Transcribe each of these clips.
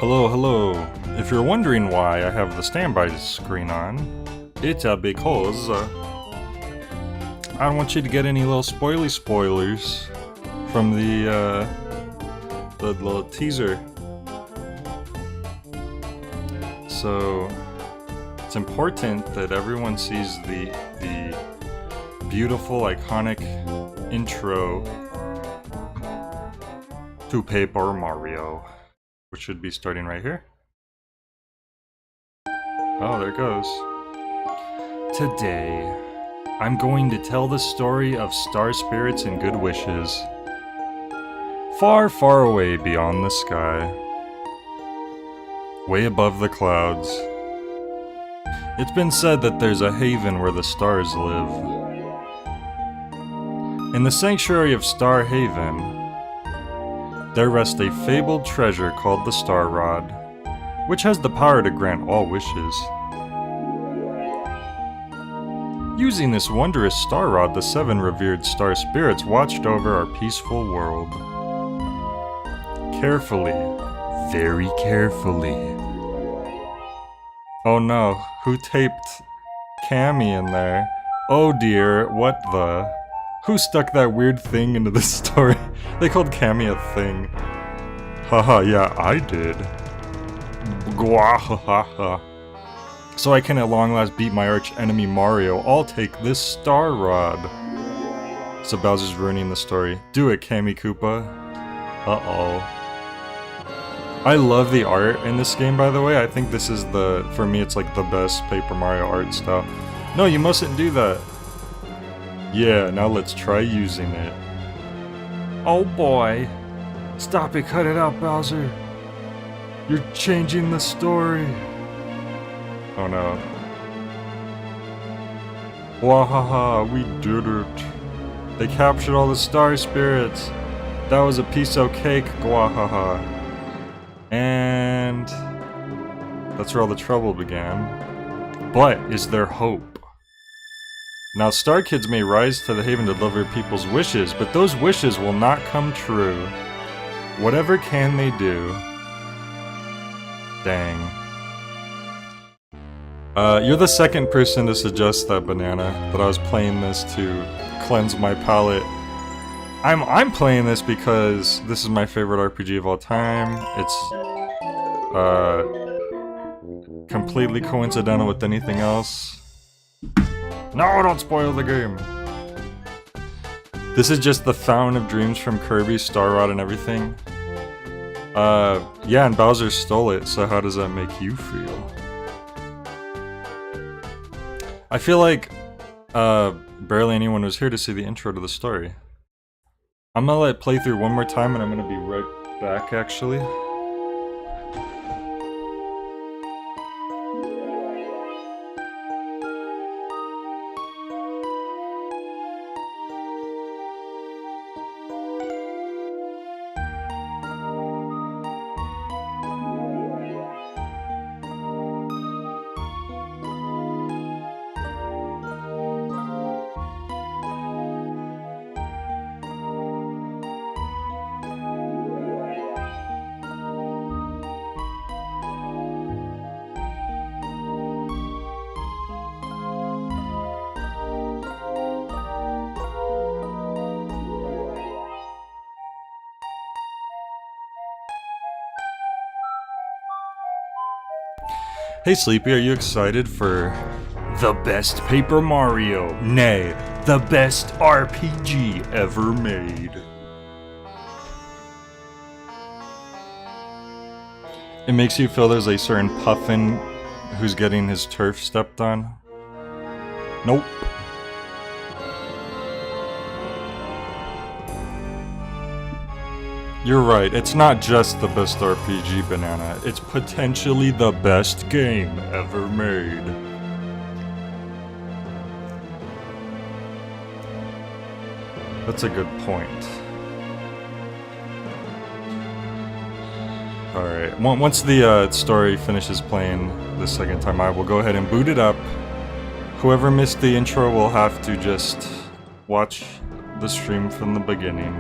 Hello, hello. If you're wondering why I have the standby screen on, it's because I don't want you to get any little spoilers from the little teaser. So it's important that everyone sees the beautiful, iconic intro to Paper Mario, which should be starting right here. Oh, there it goes. Today, I'm going to tell the story of star spirits and good wishes. Far, far away beyond the sky. Way above the clouds. It's been said that there's a haven where the stars live. In the sanctuary of Star Haven, there rests a fabled treasure called the Star Rod, which has the power to grant all wishes. Using this wondrous Star Rod, the 7 revered star spirits watched over our peaceful world. Carefully, very carefully. Oh no, who taped Cammy in there? Oh dear, what the? Who stuck that weird thing into the story? They called Cammy a thing. Haha, yeah, I did. Gwahahaha. So I can at long last beat my arch enemy Mario, I'll take this Star Rod. So Bowser's ruining the story. Do it, Cammy Koopa. Uh-oh. I love the art in this game, by the way. I think this is for me, it's like the best Paper Mario art style. No, you mustn't do that. Yeah, now let's try using it. Oh boy. Stop it, cut it out, Bowser. You're changing the story. Oh no. Wahaha, we did it. They captured all the star spirits. That was a piece of cake, gwahaha. And that's where all the trouble began. But is there hope? Now, Star Kids may rise to the haven to deliver people's wishes, but those wishes will not come true. Whatever can they do? Dang. You're the second person to suggest that, Banana, that I was playing this to cleanse my palate. I'm playing this because this is my favorite RPG of all time. It's completely coincidental with anything else. No, don't spoil the game! This is just the Fountain of Dreams from Kirby, Star Rod, and everything. Yeah, and Bowser stole it, so how does that make you feel? I feel like, barely anyone was here to see the intro to the story. I'm gonna let it play through one more time, and I'm gonna be right back, actually. Hey Sleepy, are you excited for the best Paper Mario? Nay, the best RPG ever made. It makes you feel there's a certain puffin who's getting his turf stepped on. Nope. You're right, it's not just the best RPG, Banana. It's potentially the best game ever made. That's a good point. Alright, once the story finishes playing the second time, I will go ahead and boot it up. Whoever missed the intro will have to just watch the stream from the beginning.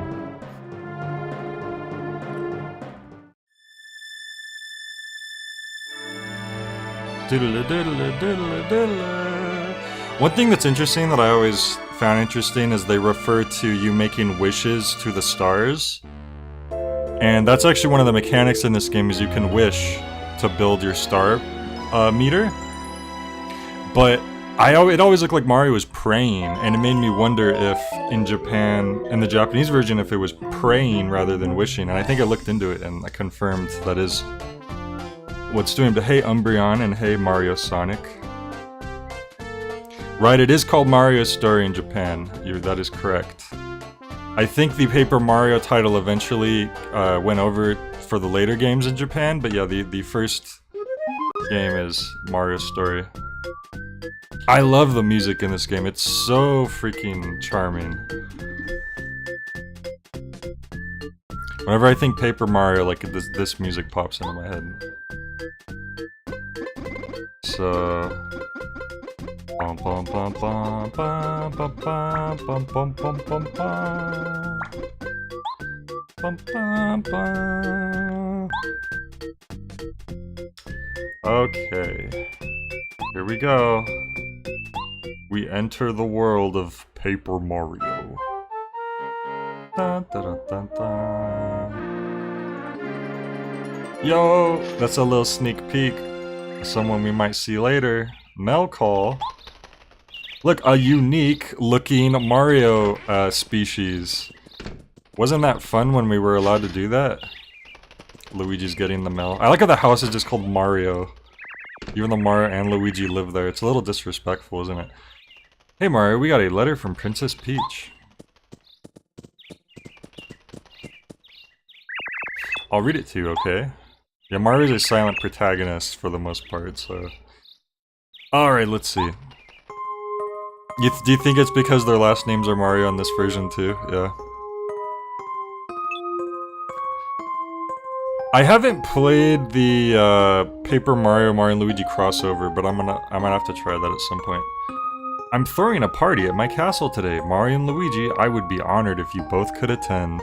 One thing that's interesting that I always found interesting is they refer to you making wishes to the stars. And that's actually one of the mechanics in this game, is you can wish to build your star meter. But it always looked like Mario was praying, and it made me wonder if in Japan, in the Japanese version, if it was praying rather than wishing. And I think I looked into it and I confirmed that is what's doing. But hey Umbreon and hey Mario Sonic. Right, it is called Mario Story in Japan. That is correct. I think the Paper Mario title eventually went over for the later games in Japan, but yeah, the first game is Mario Story. I love the music in this game, it's so freaking charming. Whenever I think Paper Mario, like this music pops into my head. So... Bum bum bum bum bum bum bum bum bum bum bum bum bum bum. Okay, here we go. We enter the world of Paper Mario. Dun, dun, dun, dun, dun. Yo, that's a little sneak peek. Someone we might see later. Melcall. Look, a unique looking Mario species. Wasn't that fun when we were allowed to do that? Luigi's getting the Mel. I like how the house is just called Mario. Even though Mario and Luigi live there. It's a little disrespectful, isn't it? Hey Mario, we got a letter from Princess Peach. I'll read it to you, okay? Yeah, Mario's a silent protagonist for the most part, so... Alright, let's see. Do you think it's because their last names are Mario in this version too? Yeah. I haven't played the Paper Mario and Luigi crossover, but I'm gonna have to try that at some point. I'm throwing a party at my castle today. Mario and Luigi, I would be honored if you both could attend.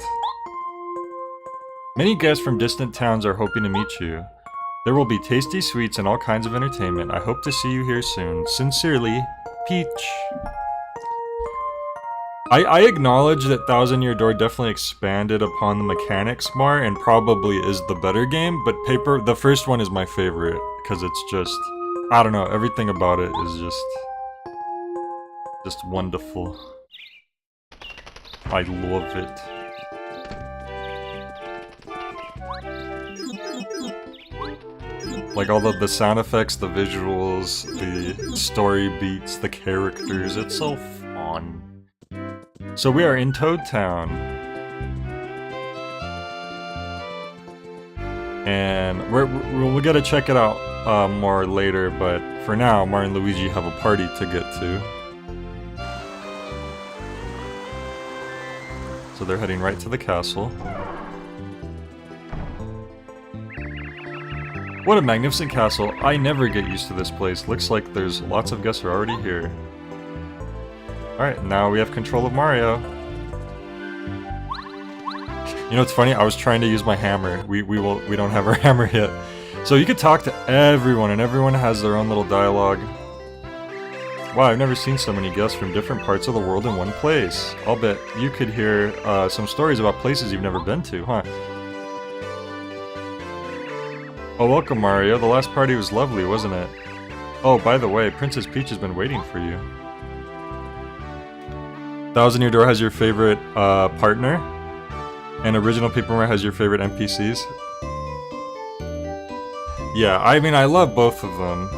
Many guests from distant towns are hoping to meet you. There will be tasty sweets and all kinds of entertainment. I hope to see you here soon. Sincerely, Peach. I acknowledge that Thousand Year Door definitely expanded upon the mechanics more and probably is the better game, but the first one is my favorite because it's just, I don't know, everything about it is just wonderful. I love it. Like all the sound effects, the visuals, the story beats, the characters, it's so fun. So we are in Toad Town. And we'll get to check it out more later, but for now, Mario and Luigi have a party to get to. So they're heading right to the castle. What a magnificent castle. I never get used to this place. Looks like there's lots of guests are already here. Alright, now we have control of Mario. You know, it's funny, I was trying to use my hammer. We don't have our hammer yet. So you could talk to everyone, and everyone has their own little dialogue. Wow, I've never seen so many guests from different parts of the world in one place. I'll bet you could hear some stories about places you've never been to, huh? Oh, welcome Mario. The last party was lovely, wasn't it? Oh, by the way, Princess Peach has been waiting for you. Thousand Year Door has your favorite partner, and Original Paper Mario has your favorite NPCs. Yeah, I mean, I love both of them.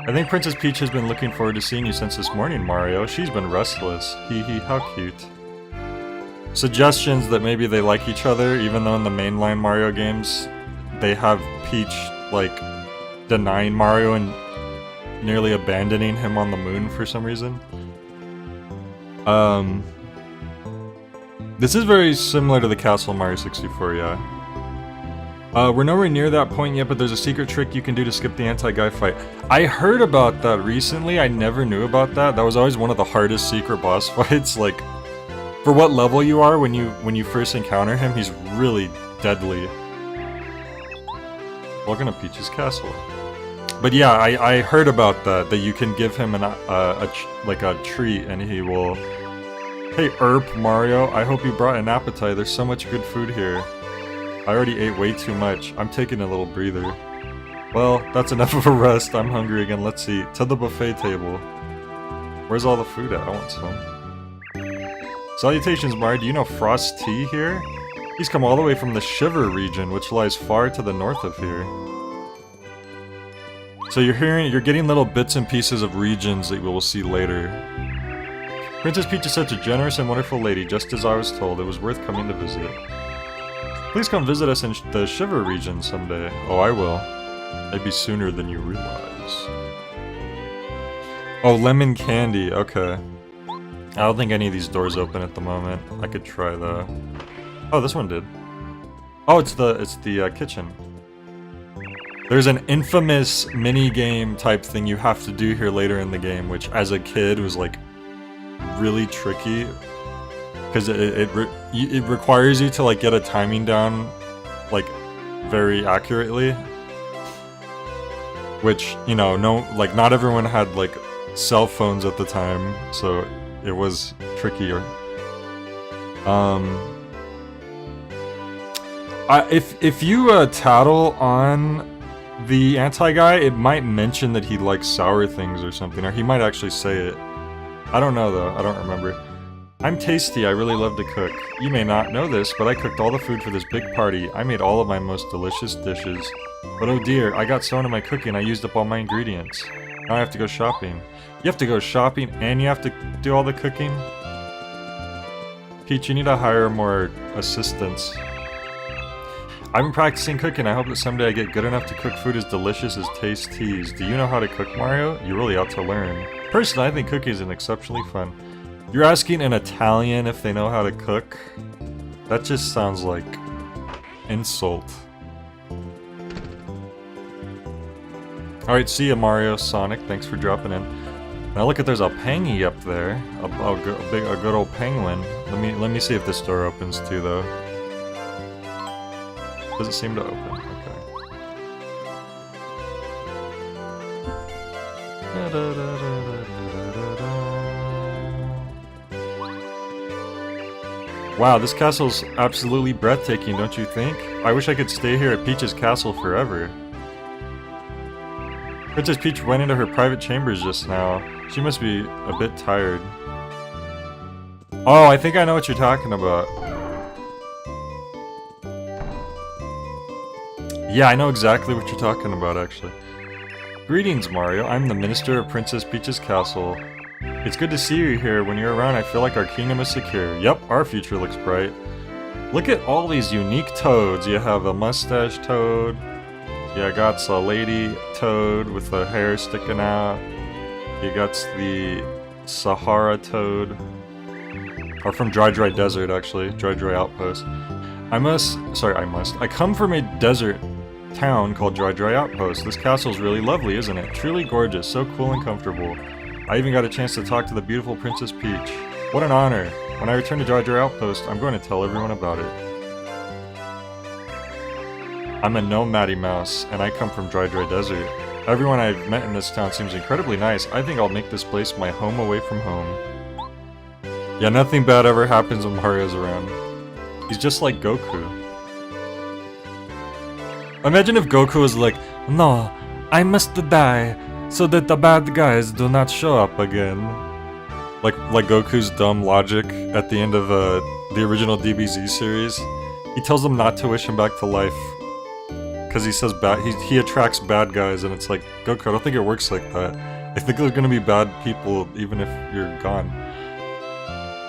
I think Princess Peach has been looking forward to seeing you since this morning, Mario. She's been restless. Hee hee, how cute. Suggestions that maybe they like each other, even though in the mainline Mario games, they have Peach, like, denying Mario and nearly abandoning him on the moon for some reason. This is very similar to the castle in Mario 64, yeah. We're nowhere near that point yet, but there's a secret trick you can do to skip the anti-guy fight. I heard about that recently, I never knew about that. That was always one of the hardest secret boss fights, like, for what level you are when you first encounter him, he's really deadly. Welcome to Peach's Castle. But yeah, I heard about that you can give him like a treat and he will... Hey Mario, I hope you brought an appetite. There's so much good food here. I already ate way too much. I'm taking a little breather. Well, that's enough of a rest. I'm hungry again. Let's see. To the buffet table. Where's all the food at? I want some. Salutations, Mario. Do you know Frost Tea here? He's come all the way from the Shiver region, which lies far to the north of here. So you're getting little bits and pieces of regions that we will see later. Princess Peach is such a generous and wonderful lady, just as I was told. It was worth coming to visit. Please come visit us in the Shiver region someday. Oh, I will. Maybe sooner than you realize. Oh, lemon candy. Okay. I don't think any of these doors open at the moment. I could try though. Oh, this one did. Oh, it's the kitchen. There's an infamous mini-game type thing you have to do here later in the game, which as a kid was like really tricky. Because it requires you to like get a timing down like very accurately. Which, you know, not everyone had like cell phones at the time, so it was trickier. If you tattle on the anti-guy, it might mention that he likes sour things or something, or he might actually say it. I don't know though, I don't remember. I'm Tasty, I really love to cook. You may not know this, but I cooked all the food for this big party. I made all of my most delicious dishes. But oh dear, I got so into my cooking I used up all my ingredients. Now I have to go shopping. You have to go shopping and you have to do all the cooking? Peach, you need to hire more assistants. I've been practicing cooking. I hope that someday I get good enough to cook food as delicious as Tasty's. Do you know how to cook, Mario? You really ought to learn. Personally, I think cooking is exceptionally fun. You're asking an Italian if they know how to cook? That just sounds like insult. Alright, see ya Mario, Sonic, thanks for dropping in. Now look at, there's a Pangy up there. A good old penguin. Let me see if this door opens too though. Does it seem to open? Okay. Wow, this castle's absolutely breathtaking, don't you think? I wish I could stay here at Peach's castle forever. Princess Peach went into her private chambers just now. She must be a bit tired. Oh, I think I know what you're talking about. Yeah, I know exactly what you're talking about, actually. Greetings, Mario. I'm the Minister of Princess Peach's castle. It's good to see you here. When you're around, I feel like our kingdom is secure. Yep, our future looks bright. Look at all these unique toads. You have a mustache toad. You got a lady toad with the hair sticking out. You got the Sahara toad. Or from Dry Desert, actually. Dry Outpost. I come from a desert town called Dry Outpost. This castle's really lovely, isn't it? Truly gorgeous, so cool and comfortable. I even got a chance to talk to the beautiful Princess Peach. What an honor. When I return to Dry Outpost, I'm going to tell everyone about it. I'm a Nomaddy Mouse, and I come from Dry Desert. Everyone I've met in this town seems incredibly nice. I think I'll make this place my home away from home. Yeah, nothing bad ever happens when Mario's around. He's just like Goku. Imagine if Goku was like, no, I must die, so that the bad guys do not show up again. Like Goku's dumb logic at the end of the original DBZ series. He tells them not to wish him back to life. Because he says he attracts bad guys, and it's like, Goku, I don't think it works like that. I think there's gonna be bad people even if you're gone.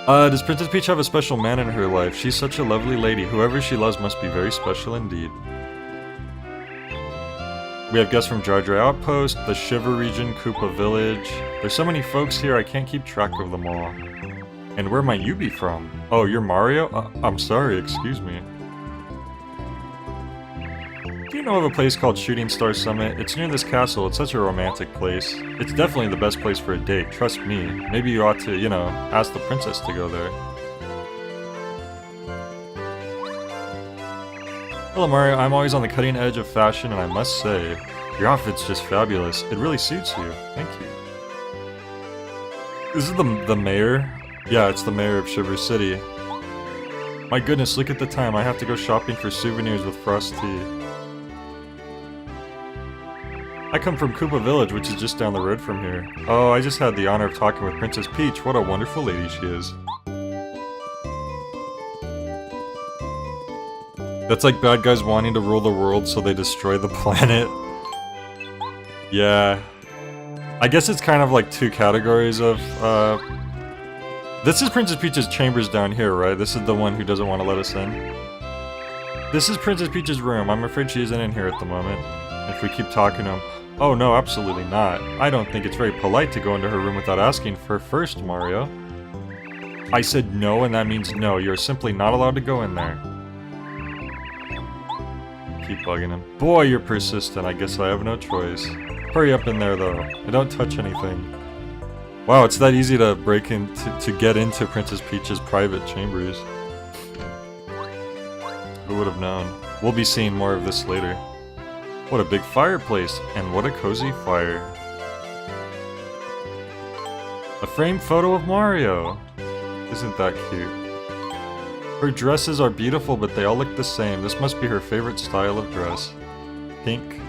Does Princess Peach have a special man in her life? She's such a lovely lady. Whoever she loves must be very special indeed. We have guests from Dry Outpost, the Shiver region, Koopa Village. There's so many folks here, I can't keep track of them all. And where might you be from? Oh, you're Mario? I'm sorry, excuse me. Do you know of a place called Shooting Star Summit? It's near this castle. It's such a romantic place. It's definitely the best place for a date, trust me. Maybe you ought to, you know, ask the princess to go there. Hello Mario, I'm always on the cutting edge of fashion and I must say, your outfit's just fabulous. It really suits you. Thank you. This is the mayor? Yeah, it's the mayor of Shiver City. My goodness, look at the time. I have to go shopping for souvenirs with Frosty. I come from Koopa Village, which is just down the road from here. Oh, I just had the honor of talking with Princess Peach. What a wonderful lady she is. That's like bad guys wanting to rule the world so they destroy the planet. Yeah. I guess it's kind of like two categories of, This is Princess Peach's chambers down here, right? This is the one who doesn't want to let us in. This is Princess Peach's room. I'm afraid she isn't in here at the moment. If we keep talking to him... Oh no, absolutely not. I don't think it's very polite to go into her room without asking for first, Mario. I said no, and that means no. You're simply not allowed to go in there. Keep bugging him. Boy, you're persistent. I guess I have no choice. Hurry up in there, though. And don't touch anything. Wow, it's that easy to break into, to get into Princess Peach's private chambers. Who would have known? We'll be seeing more of this later. What a big fireplace, and what a cozy fire. A framed photo of Mario! Isn't that cute? Her dresses are beautiful, but they all look the same. This must be her favorite style of dress. Pink.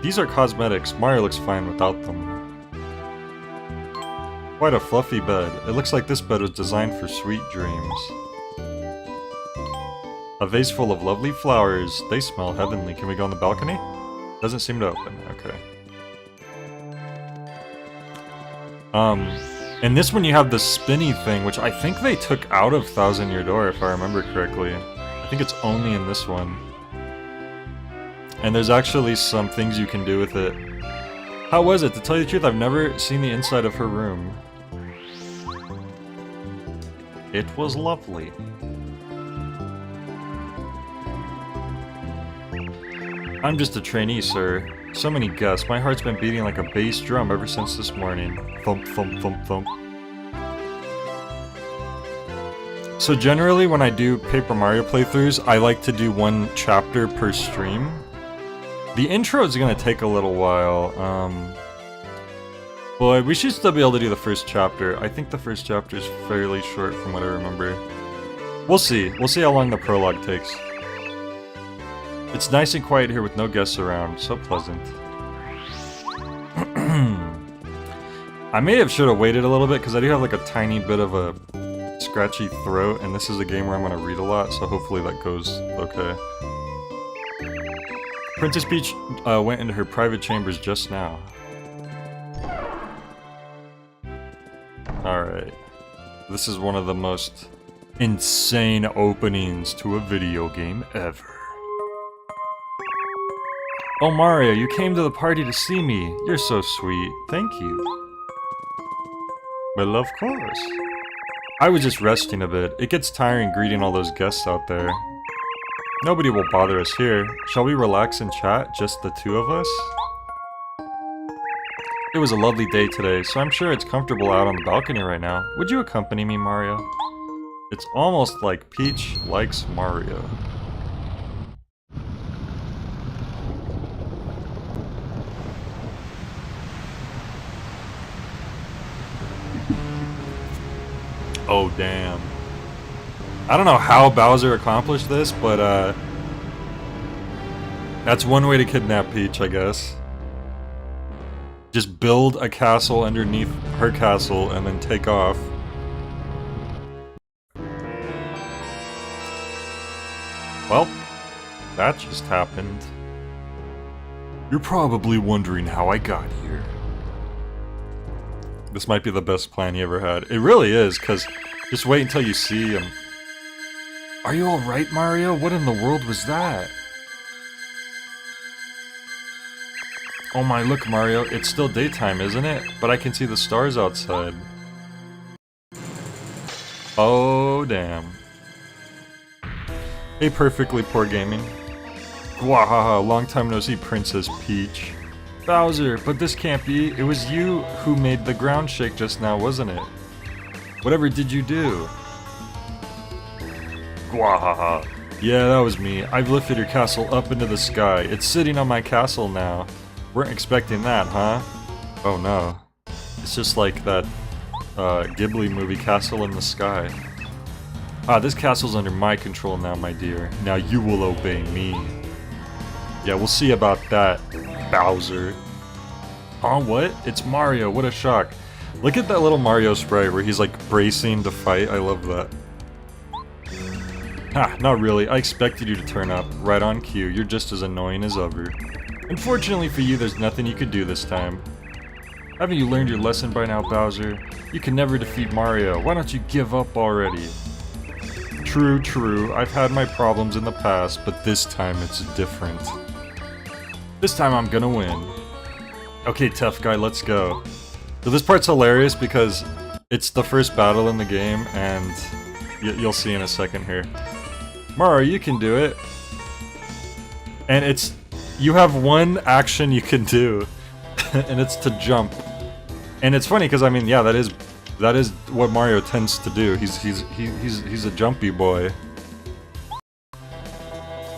These are cosmetics. Mario looks fine without them. Quite a fluffy bed. It looks like this bed was designed for sweet dreams. A vase full of lovely flowers. They smell heavenly. Can we go on the balcony? Doesn't seem to open. Okay. And this one you have the spinny thing, which I think they took out of Thousand Year Door, if I remember correctly. I think it's only in this one. And there's actually some things you can do with it. How was it? To tell you the truth, I've never seen the inside of her room. It was lovely. I'm just a trainee, sir. So many guests. My heart's been beating like a bass drum ever since this morning. Thump, thump, thump, thump. So generally when I do Paper Mario playthroughs, I like to do one chapter per stream. The intro is gonna take a little while, but we should still be able to do the first chapter. I think the first chapter is fairly short from what I remember. We'll see. We'll see how long the prologue takes. It's nice and quiet here with no guests around. So pleasant. I may have should have waited a little bit because I do have like a tiny bit of a scratchy throat, and this is a game where I'm gonna read a lot, so hopefully that goes okay. Princess Peach went into her private chambers just now. Alright. This is one of the most insane openings to a video game ever. Oh Mario, you came to the party to see me. You're so sweet. Thank you. Well, of course. I was just resting a bit. It gets tiring greeting all those guests out there. Nobody will bother us here. Shall we relax and chat, just the two of us? It was a lovely day today, so I'm sure it's comfortable out on the balcony right now. Would you accompany me, Mario? It's almost like Peach likes Mario. Oh, damn. I don't know how Bowser accomplished this, but, that's one way to kidnap Peach, I guess. Just build a castle underneath her castle and then take off. Well, that just happened. You're probably wondering how I got here. This might be the best plan he ever had. It really is, because just wait until you see him. Are you alright, Mario? What in the world was that? Oh my, look, Mario. It's still daytime, isn't it? But I can see the stars outside. Oh, damn. Hey, Perfectly Poor Gaming. Gwahaha, long time no see, Princess Peach. Bowser, but this can't be. It was you who made the ground shake just now, wasn't it? Whatever did you do? Gwahaha. Yeah, that was me. I've lifted your castle up into the sky. It's sitting on my castle now. Weren't expecting that, huh? Oh no. It's just like that Ghibli movie, Castle in the Sky. Ah, this castle's under my control now, my dear. Now you will obey me. Yeah, we'll see about that, Bowser. Oh, what? It's Mario, what a shock. Look at that little Mario sprite where he's like bracing to fight, I love that. Ha, not really, I expected you to turn up, right on cue, you're just as annoying as ever. Unfortunately for you, there's nothing you could do this time. Haven't you learned your lesson by now, Bowser? You can never defeat Mario, why don't you give up already? True, true, I've had my problems in the past, but this time it's different. This time I'm gonna win. Okay, tough guy, let's go. So this part's hilarious because it's the first battle in the game, and you'll see in a second here. Mario, you can do it. And it's... you have one action you can do, and it's to jump. And it's funny because, I mean, yeah, that is what Mario tends to do. He's a jumpy boy.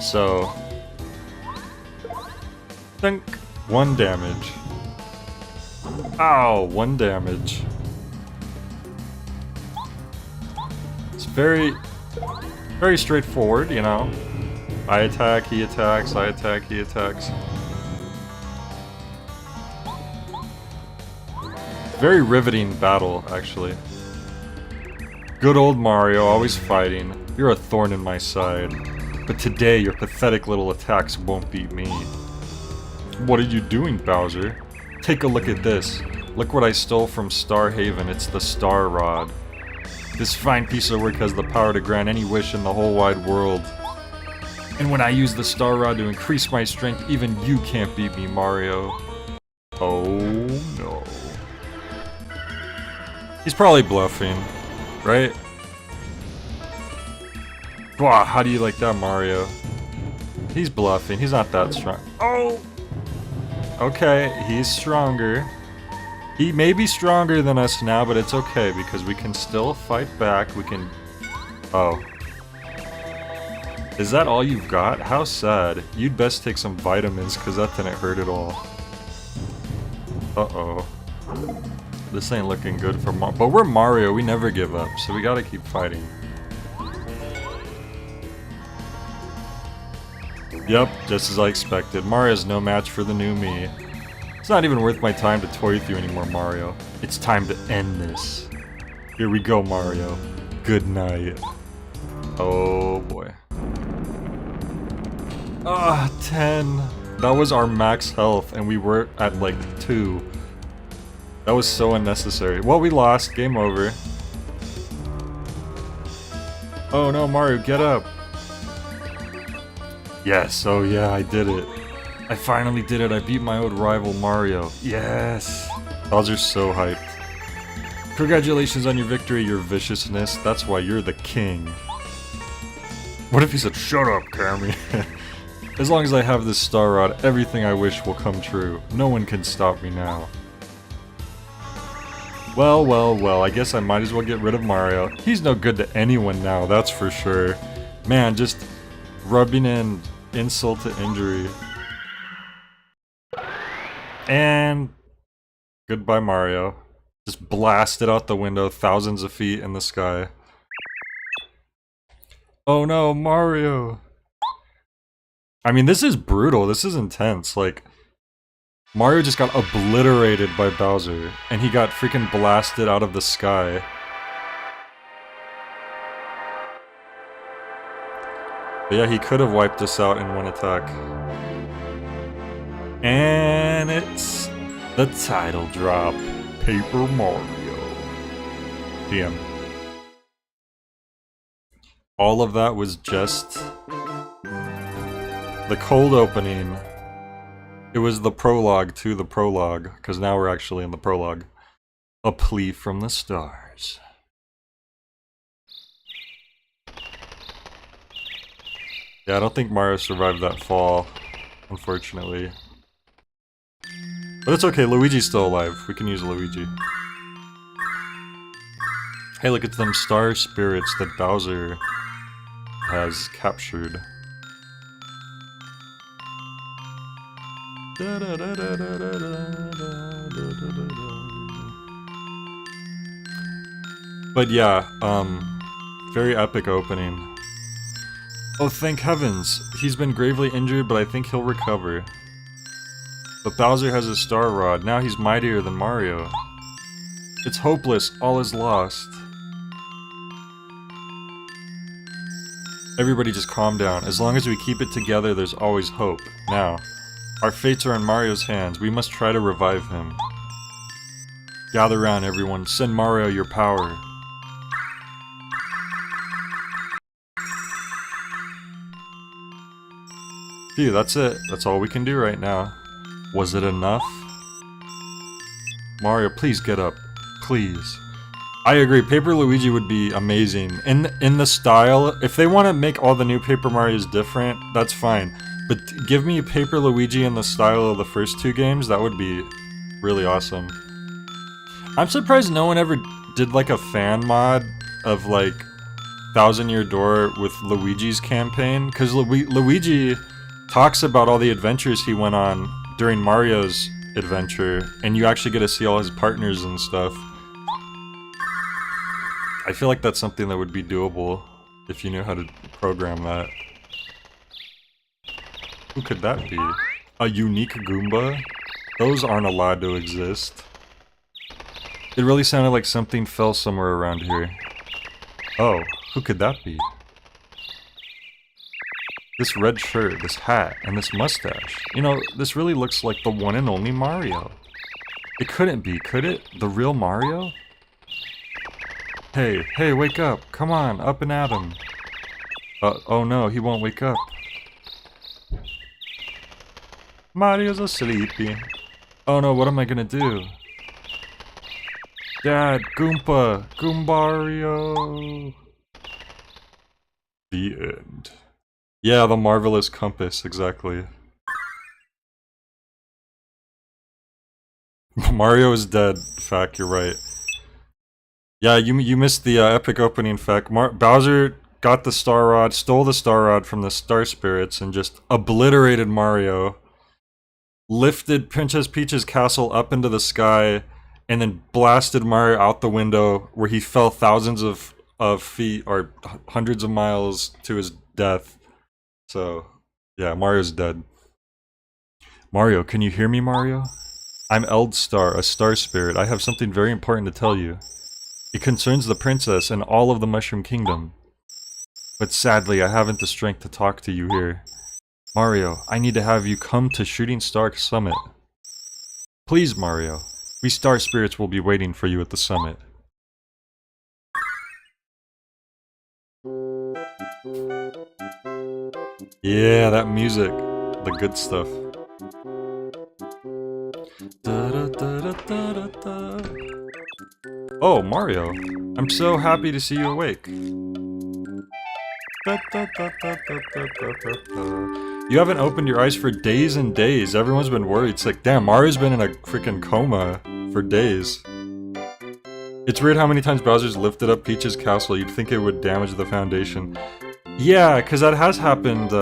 So... think. 1 damage. Ow, 1 damage. It's very straightforward, you know. I attack, he attacks, I attack, he attacks. Very riveting battle, actually. Good old Mario, always fighting. You're a thorn in my side. But today, your pathetic little attacks won't beat me. What are you doing, Bowser? Take a look at this. Look what I stole from Star Haven, it's the Star Rod. This fine piece of work has the power to grant any wish in the whole wide world. And when I use the Star Rod to increase my strength, even you can't beat me, Mario. Oh no. He's probably bluffing, right? Wow, how do you like that, Mario? He's bluffing, he's not that strong. Oh! Okay, he's stronger. He may be stronger than us now, but it's okay because we can still fight back. We can... oh. Is that all you've got? How sad. You'd best take some vitamins because that didn't hurt at all. Uh-oh. This ain't looking good for Mario. But we're Mario, we never give up, so we gotta keep fighting. Yep, just as I expected. Mario's no match for the new me. It's not even worth my time to toy with you anymore, Mario. It's time to end this. Here we go, Mario. Good night. Oh boy. Ah, 10. That was our max health, and we were at like 2. That was so unnecessary. Well, we lost. Game over. Oh no, Mario, get up. Yes, oh yeah, I did it. I finally did it, I beat my old rival Mario. Yes! Bowser's so hyped. Congratulations on your victory, your viciousness. That's why you're the king. What if he said, shut up, Cammy? As long as I have this Star Rod, everything I wish will come true. No one can stop me now. Well, well, well, I guess I might as well get rid of Mario. He's no good to anyone now, that's for sure. Man, just rubbing in insult to injury. And goodbye, Mario. Just blasted out the window, thousands of feet in the sky. Oh no, Mario! I mean, this is brutal, this is intense, like... Mario just got obliterated by Bowser, and he got freaking blasted out of the sky. But yeah, he could have wiped us out in one attack. And it's the title drop, Paper Mario. Damn. All of that was just the cold opening. It was the prologue to the prologue, because now we're actually in the prologue. A plea from the stars. Yeah, I don't think Mario survived that fall, unfortunately. But it's okay, Luigi's still alive. We can use Luigi. Hey, look at them star spirits that Bowser has captured. But yeah, very epic opening. Oh, thank heavens! He's been gravely injured, but I think he'll recover. But Bowser has his Star Rod, now he's mightier than Mario. It's hopeless, all is lost. Everybody just calm down. As long as we keep it together, there's always hope. Now, our fates are in Mario's hands. We must try to revive him. Gather round, everyone. Send Mario your power. Phew, that's it. That's all we can do right now. Was it enough? Mario, please get up. Please. I agree, Paper Luigi would be amazing. In the style, if they want to make all the new Paper Marios different, that's fine. But give me Paper Luigi in the style of the first two games, that would be really awesome. I'm surprised no one ever did like a fan mod of like Thousand Year Door with Luigi's campaign, because Luigi talks about all the adventures he went on during Mario's adventure, and you actually get to see all his partners and stuff. I feel like that's something that would be doable if you knew how to program that. Who could that be? A unique Goomba? Those aren't allowed to exist. It really sounded like something fell somewhere around here. Oh, who could that be? This red shirt, this hat, and this mustache. You know, this really looks like the one and only Mario. It couldn't be, could it? The real Mario? Hey, wake up! Come on, up and at him! Oh no, he won't wake up. Mario's asleep. Oh no, what am I gonna do? Dad, Goomba! Goombario! The end. Yeah, the marvelous compass, exactly. Mario is dead. Fact, you're right. Yeah, you missed the epic opening fact. Bowser got the Star Rod, stole the Star Rod from the Star Spirits, and just obliterated Mario. Lifted Princess Peach's castle up into the sky, and then blasted Mario out the window, where he fell thousands of feet, or hundreds of miles, to his death. So, yeah, Mario's dead. Mario, can you hear me, Mario? I'm Eldstar, a Star Spirit. I have something very important to tell you. It concerns the princess and all of the Mushroom Kingdom. But sadly, I haven't the strength to talk to you here. Mario, I need to have you come to Shooting Star Summit. Please, Mario. We Star Spirits will be waiting for you at the summit. Yeah, that music. The good stuff. Oh, Mario. I'm so happy to see you awake. You haven't opened your eyes for days and days. Everyone's been worried. It's like, damn, Mario's been in a freaking coma for days. It's weird how many times Bowser's lifted up Peach's castle. You'd think it would damage the foundation. Yeah, because that has happened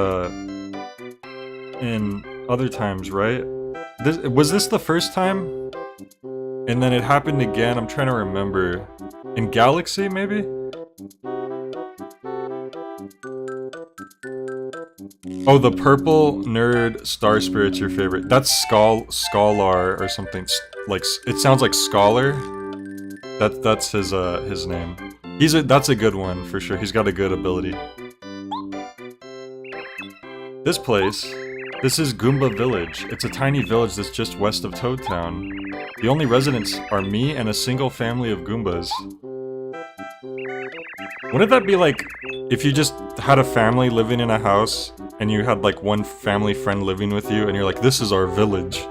in other times, right? Was this the first time? And then it happened again, I'm trying to remember. In Galaxy, maybe? Oh, the purple nerd Star Spirit's your favorite. That's Scholar or something. Like, it sounds like Scholar. That's his name. That's a good one, for sure. He's got a good ability. This place. This is Goomba Village. It's a tiny village that's just west of Toad Town. The only residents are me and a single family of Goombas. Wouldn't that be like if you just had a family living in a house and you had like one family friend living with you and you're like, this is our village.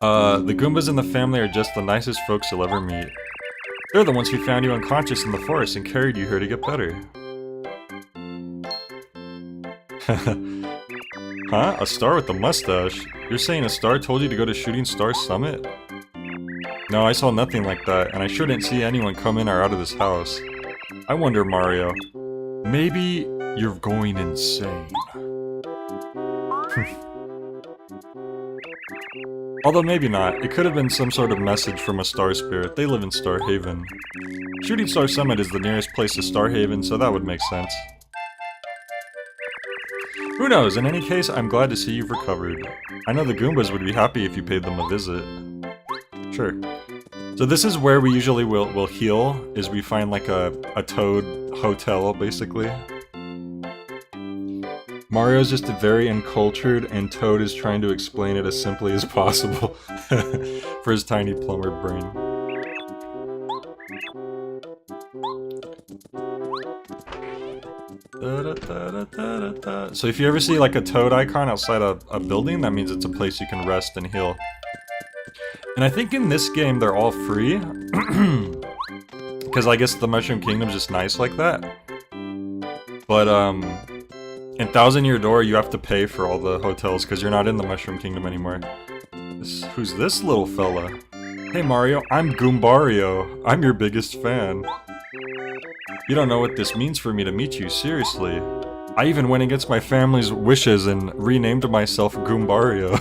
The Goombas in the family are just the nicest folks you'll ever meet. They're the ones who found you unconscious in the forest and carried you here to get better. Huh? A star with a mustache? You're saying a star told you to go to Shooting Star Summit? No, I saw nothing like that, and I shouldn't see anyone come in or out of this house. I wonder, Mario, maybe you're going insane. Although maybe not. It could have been some sort of message from a star spirit. They live in Star Haven. Shooting Star Summit is the nearest place to Star Haven, so that would make sense. Who knows? In any case, I'm glad to see you've recovered. I know the Goombas would be happy if you paid them a visit. Sure. So this is where we usually will heal, is we find like a Toad hotel, basically. Mario's just very uncultured, and Toad is trying to explain it as simply as possible for his tiny plumber brain. So if you ever see like a Toad icon outside a building, that means it's a place you can rest and heal. And I think in this game they're all free, because I guess the Mushroom Kingdom's just nice like that. But in Thousand Year Door you have to pay for all the hotels because you're not in the Mushroom Kingdom anymore. Who's this little fella? Hey Mario, I'm Goombario. I'm your biggest fan. You don't know what this means for me to meet you, seriously. I even went against my family's wishes and renamed myself Goombario.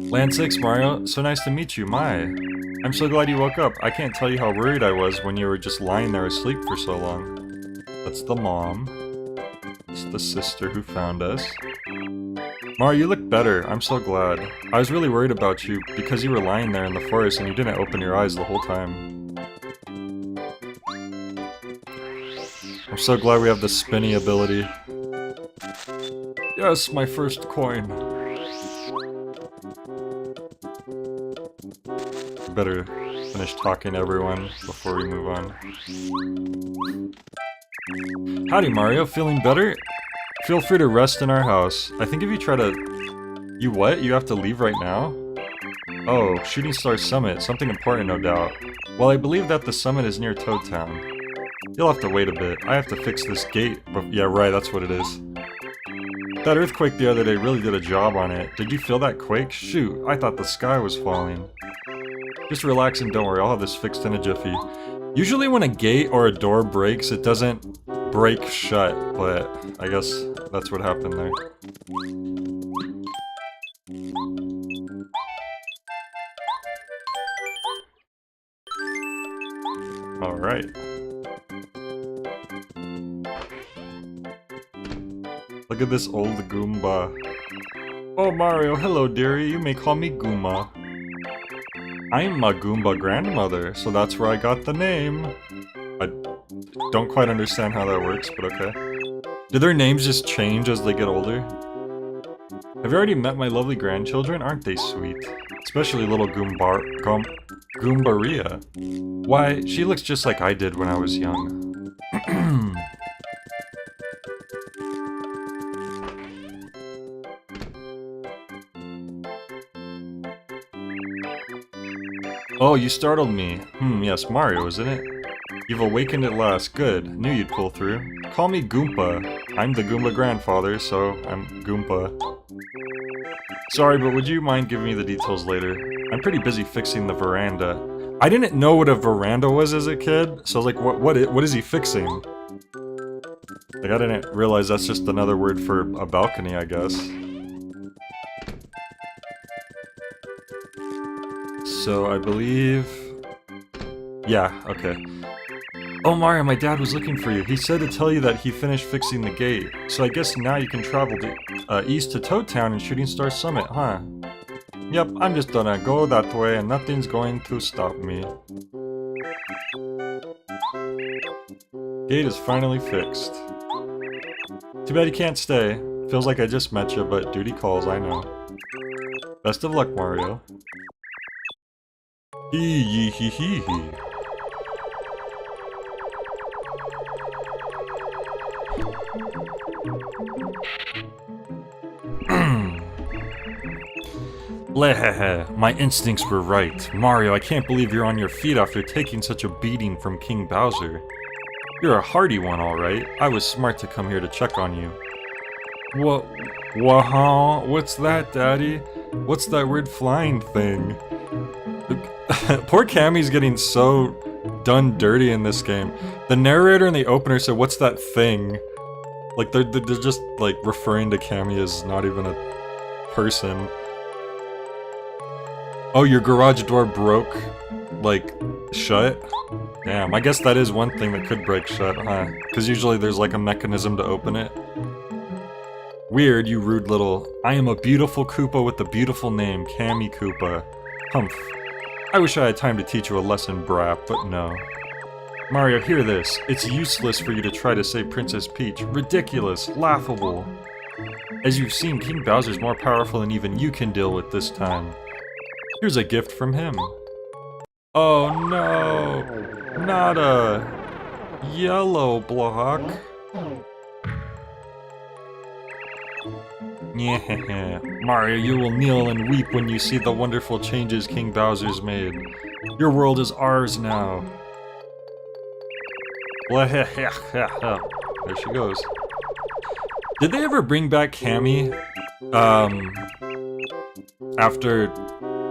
Land 6, Mario. So nice to meet you, my. I'm so glad you woke up. I can't tell you how worried I was when you were just lying there asleep for so long. That's the mom. It's the sister who found us. Mario, you look better. I'm so glad. I was really worried about you because you were lying there in the forest and you didn't open your eyes the whole time. I'm so glad we have the spinny ability. Yes, my first coin. Better finish talking to everyone before we move on. Howdy, Mario. Feeling better? Feel free to rest in our house. I think if you try to... You what? You have to leave right now? Oh, Shooting Star Summit. Something important, no doubt. Well, I believe that the summit is near Toad Town. You'll have to wait a bit. I have to fix this gate. But yeah, right, that's what it is. That earthquake the other day really did a job on it. Did you feel that quake? Shoot, I thought the sky was falling. Just relax and don't worry, I'll have this fixed in a jiffy. Usually when a gate or a door breaks, it doesn't break shut, but I guess that's what happened there. Alright. Look at this old Goomba. Oh Mario, hello dearie, you may call me Goomba. I'm my Goomba grandmother, so that's where I got the name. I don't quite understand how that works, but okay. Do their names just change as they get older? Have you already met my lovely grandchildren? Aren't they sweet? Especially little Goombaria. Why, she looks just like I did when I was young. Oh, you startled me. Yes, Mario, isn't it? You've awakened at last. Good. Knew you'd pull through. Call me Goomba. I'm the Goomba grandfather, so I'm Goomba. Sorry, but would you mind giving me the details later? I'm pretty busy fixing the veranda. I didn't know what a veranda was as a kid, so I was like, what is he fixing? Like, I didn't realize that's just another word for a balcony, I guess. So, I believe... Yeah, okay. Oh Mario, my dad was looking for you. He said to tell you that he finished fixing the gate. So I guess now you can travel to, east to Toad Town and Shooting Star Summit, huh? Yep, I'm just gonna go that way and nothing's going to stop me. Gate is finally fixed. Too bad you can't stay. Feels like I just met you, but duty calls, I know. Best of luck, Mario. Hee. Lehehe, my instincts were right. Mario, I can't believe you're on your feet after taking such a beating from King Bowser. You're a hardy one, alright. I was smart to come here to check on you. What? Wow, what's that, Daddy? What's that weird flying thing? Poor Cammy's getting so done dirty in this game. The narrator in the opener said, "What's that thing?" Like they're just like referring to Cammy as not even a person. Oh, your garage door broke, like, shut? Damn, I guess that is one thing that could break shut, huh? Because usually there's like a mechanism to open it. Weird, you rude little... I am a beautiful Koopa with a beautiful name, Cammy Koopa. Humph. I wish I had time to teach you a lesson, Brap, but no. Mario, hear this. It's useless for you to try to save Princess Peach. Ridiculous. Laughable. As you've seen, King Bowser's more powerful than even you can deal with this time. Here's a gift from him. Oh no! Not a... yellow block. Yeah, Mario, you will kneel and weep when you see the wonderful changes King Bowser's made. Your world is ours now. There she goes. Did they ever bring back Cammy? After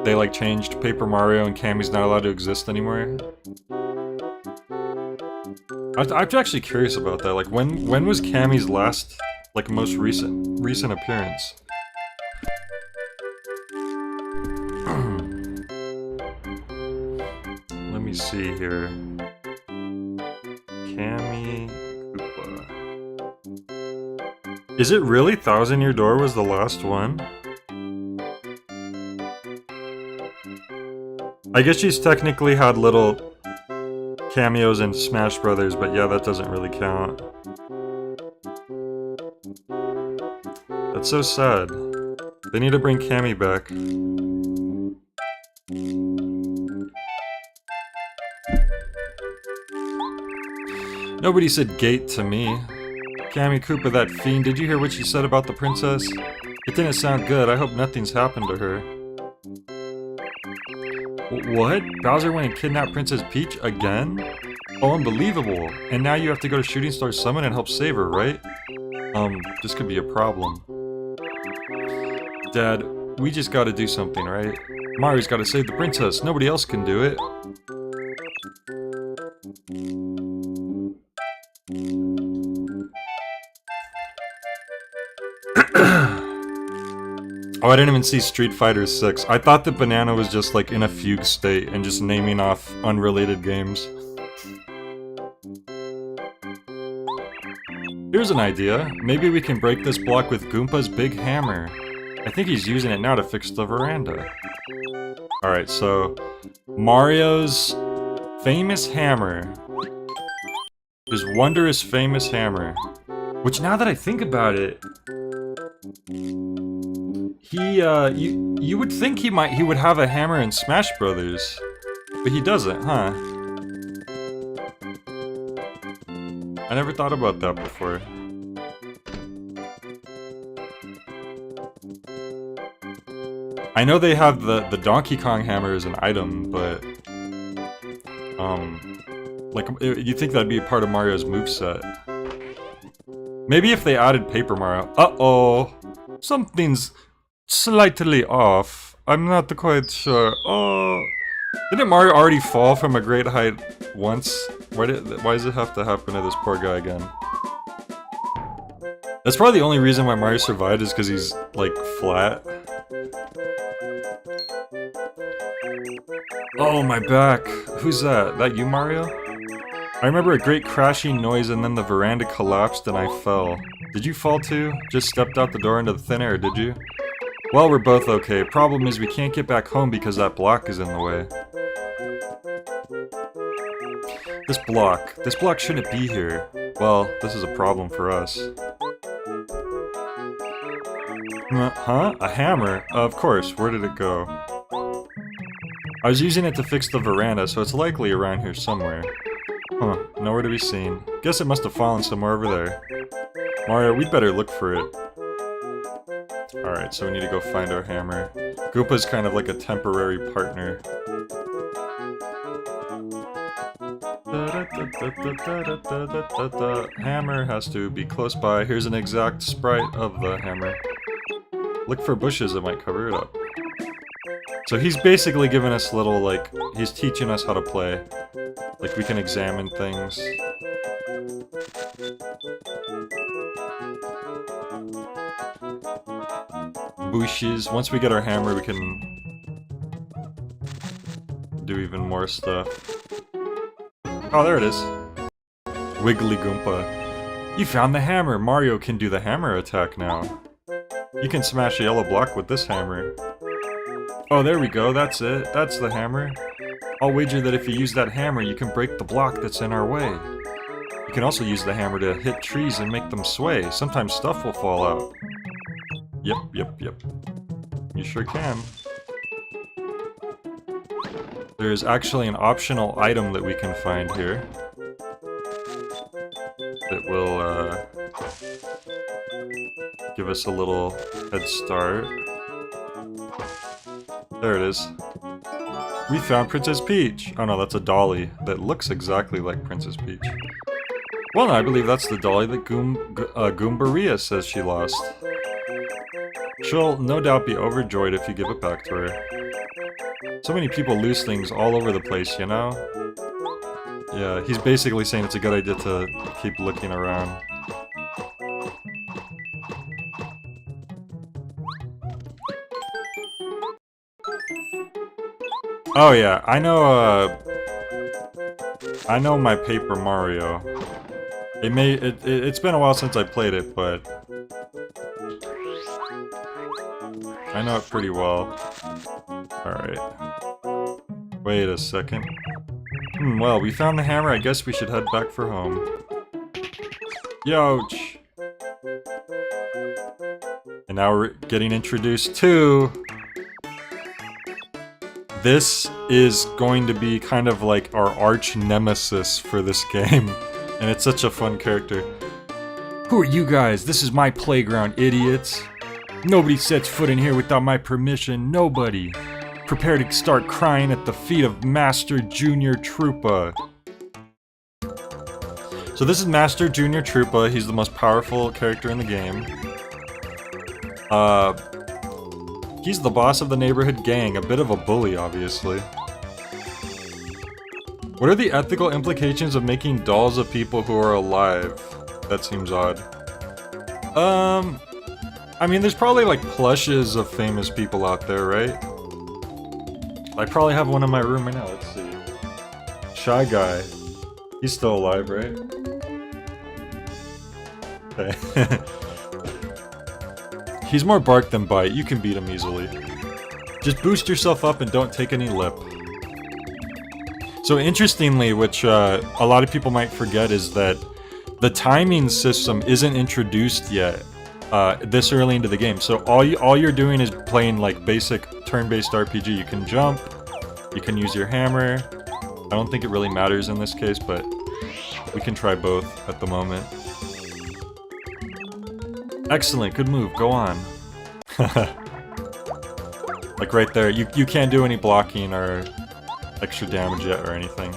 they like changed Paper Mario and Cammy's not allowed to exist anymore? I'm actually curious about that. Like, when was Cammy's last, like, most recent appearance? Let me see here. Cammy Koopa. Is it really Thousand Year Door was the last one? I guess she's technically had little cameos in Smash Brothers, but yeah, that doesn't really count. That's so sad. They need to bring Cammy back. Nobody said gate to me. Cammy Koopa, that fiend, did you hear what she said about the princess? It didn't sound good. I hope nothing's happened to her. What? Bowser went and kidnapped Princess Peach again? Oh, unbelievable. And now you have to go to Shooting Star Summit and help save her, right? This could be a problem. Dad, we just gotta do something, right? Mario's gotta save the princess. Nobody else can do it. Oh, I didn't even see Street Fighter 6. I thought that Banana was just like in a fugue state and just naming off unrelated games. Here's an idea. Maybe we can break this block with Goompa's big hammer. I think he's using it now to fix the veranda. Alright, so Mario's famous hammer. His wondrous famous hammer. Which, now that I think about it, you would think he would have a hammer in Smash Brothers, but he doesn't, huh? I never thought about that before. I know they have the Donkey Kong hammer as an item, but like you think that'd be a part of Mario's moveset. Maybe if they added Paper Mario. Uh-oh, something's slightly off. I'm not quite sure. Oh, didn't Mario already fall from a great height once? Why does it have to happen to this poor guy again? That's probably the only reason why Mario survived is because he's, like, flat. Oh, my back. Who's that? That you, Mario? I remember a great crashing noise and then the veranda collapsed and I fell. Did you fall too? Just stepped out the door into the thin air, did you? Well, we're both okay. Problem is we can't get back home because that block is in the way. This block shouldn't be here. Well, this is a problem for us. Huh? A hammer? Of course, where did it go? I was using it to fix the veranda, so it's likely around here somewhere. Huh, nowhere to be seen. Guess it must have fallen somewhere over there. Mario, we'd better look for it. Alright, so we need to go find our hammer. Goompa's kind of like a temporary partner. Hammer has to be close by. Here's an exact sprite of the hammer. Look for bushes that might cover it up. So he's basically giving us little, like, he's teaching us how to play. Like, we can examine things. Bushes. Once we get our hammer, we can do even more stuff. Oh, there it is. Wiggly Goompa. You found the hammer! Mario can do the hammer attack now. You can smash a yellow block with this hammer. Oh, there we go, that's it. That's the hammer. I'll wager that if you use that hammer, you can break the block that's in our way. You can also use the hammer to hit trees and make them sway. Sometimes stuff will fall out. Yep. You sure can. There's actually an optional item that we can find here. That will, give us a little head start. There it is. We found Princess Peach! Oh no, that's a dolly that looks exactly like Princess Peach. Well, no, I believe that's the dolly that Goombaria says she lost. She'll no doubt be overjoyed if you give it back to her. So many people lose things all over the place, you know? Yeah, he's basically saying it's a good idea to keep looking around. Oh yeah, I know my Paper Mario. It's been a while since I played it, but I know it pretty well. Alright. Wait a second. Well, we found the hammer, I guess we should head back for home. Youch! And now we're getting introduced to... This is going to be kind of like our arch nemesis for this game. And it's such a fun character. Who are you guys? This is my playground, idiots. Nobody sets foot in here without my permission. Nobody. Prepare to start crying at the feet of Master Junior Troopa. So this is Master Junior Troopa. He's the most powerful character in the game. He's the boss of the neighborhood gang, a bit of a bully, obviously. What are the ethical implications of making dolls of people who are alive? That seems odd. I mean, there's probably like plushes of famous people out there, right? I probably have one in my room right now, let's see. Shy Guy. He's still alive, right? Okay. He's more bark than bite, you can beat him easily. Just boost yourself up and don't take any lip. So interestingly, which a lot of people might forget, is that the timing system isn't introduced yet this early into the game. So all you're doing is playing like basic turn-based RPG. You can jump, you can use your hammer. I don't think it really matters in this case, but we can try both at the moment. Excellent, good move, go on. Like right there, you can't do any blocking or extra damage yet or anything.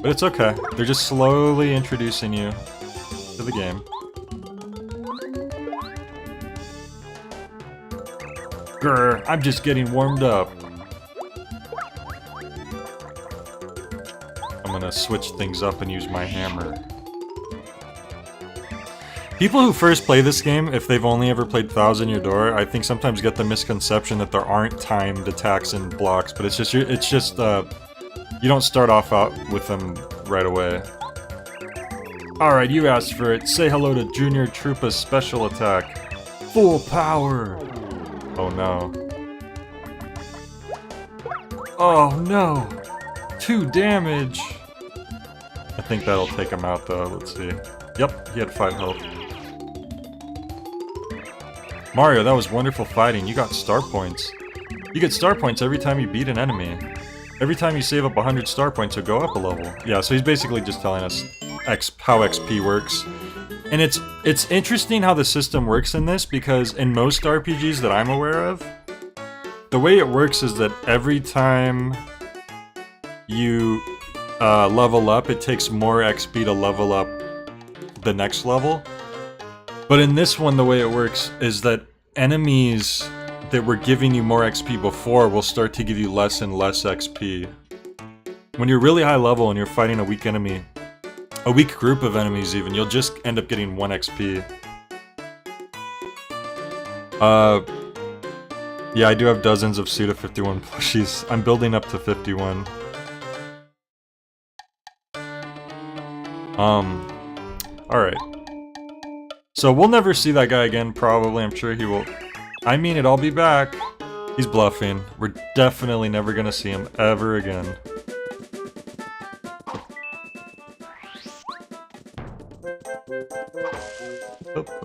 But it's okay, they're just slowly introducing you to the game. Grr, I'm just getting warmed up. I'm gonna switch things up and use my hammer. People who first play this game, if they've only ever played Thousand Year Door, I think sometimes get the misconception that there aren't timed attacks and blocks, but it's just you don't start off out with them right away. Alright, you asked for it. Say hello to Junior Troopa's special attack. Full power! Oh no. Oh no! 2 damage! I think that'll take him out though, let's see. Yep, he had 5 health. Mario, that was wonderful fighting. You got star points. You get star points every time you beat an enemy. Every time you save up 100 star points, you'll go up a level. Yeah, so he's basically just telling us how XP works. And it's interesting how the system works in this, because in most RPGs that I'm aware of, the way it works is that every time you level up, it takes more XP to level up the next level. But in this one, the way it works is that enemies that were giving you more XP before will start to give you less and less XP. When you're really high level and you're fighting a weak enemy, a weak group of enemies even, you'll just end up getting 1 XP. Yeah, I do have dozens of Suda51 plushies. I'm building up to 51. Alright. So we'll never see that guy again, probably. I'm sure he will. I mean it, I'll be back. He's bluffing. We're definitely never gonna see him ever again.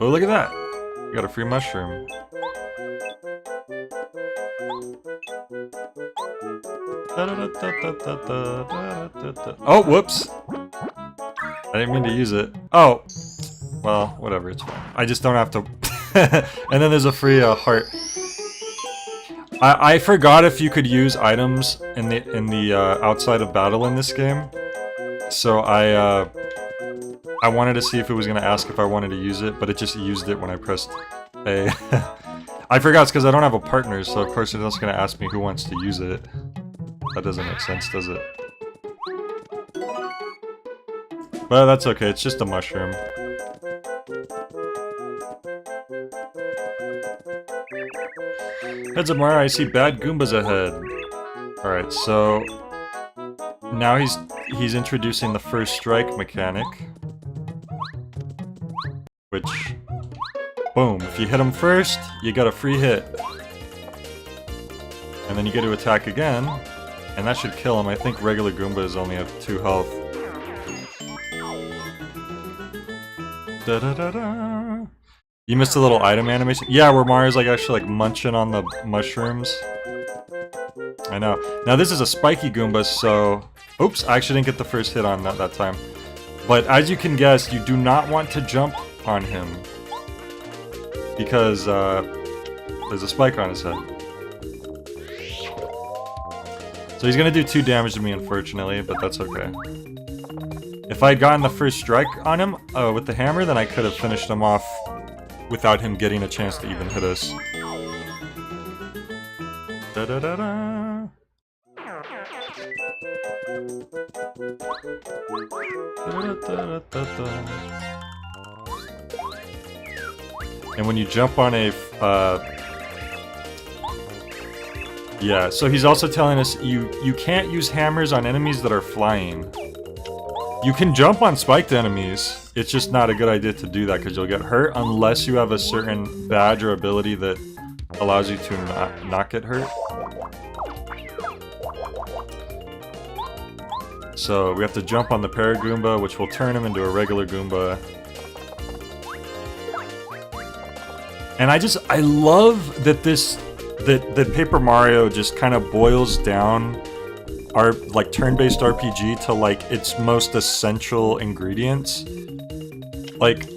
Oh, look at that! We got a free mushroom. Oh, whoops! I didn't mean to use it. Oh! Well, whatever, it's fine. I just don't have to... And then there's a free heart. I forgot if you could use items in the outside of battle in this game. So I wanted to see if it was gonna ask if I wanted to use it, but it just used it when I pressed A. I forgot it's because I don't have a partner, so of course it's just gonna ask me who wants to use it. That doesn't make sense, does it? But that's okay, it's just a mushroom. Heads up, Mario, I see bad Goombas ahead. Alright, so... now he's introducing the first strike mechanic. Which... boom, if you hit him first, you got a free hit. And then you get to attack again, and that should kill him. I think regular Goombas only have 2 health. Da-da-da-da. You missed a little item animation? Yeah, where Mario's like actually like munching on the mushrooms. I know. Now this is a spiky Goomba, so... oops, I actually didn't get the first hit on that time. But as you can guess, you do not want to jump on him. Because, there's a spike on his head. So he's gonna do 2 damage to me, unfortunately, but that's okay. If I had gotten the first strike on him, with the hammer, then I could have finished him off without him getting a chance to even hit us. Da-da-da-da. And when you jump on a, yeah, so he's also telling us you can't use hammers on enemies that are flying. You can jump on spiked enemies, it's just not a good idea to do that because you'll get hurt unless you have a certain badge or ability that allows you to not get hurt. So we have to jump on the Paragoomba, which will turn him into a regular Goomba. And I love that that Paper Mario just kind of boils down our like turn-based RPG to like its most essential ingredients. Like,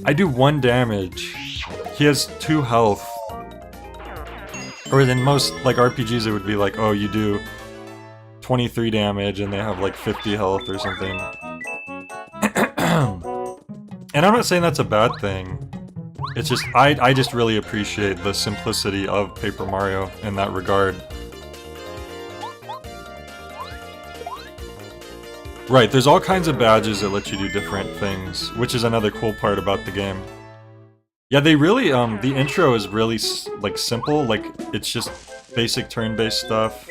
I do 1 damage, he has 2 health. Or in most like RPGs it would be like, oh, you do 23 damage and they have like 50 health or something. And I'm not saying that's a bad thing. It's just, I just really appreciate the simplicity of Paper Mario in that regard. Right, there's all kinds of badges that let you do different things, which is another cool part about the game. Yeah, they really, the intro is really, like, simple, like, it's just basic turn-based stuff.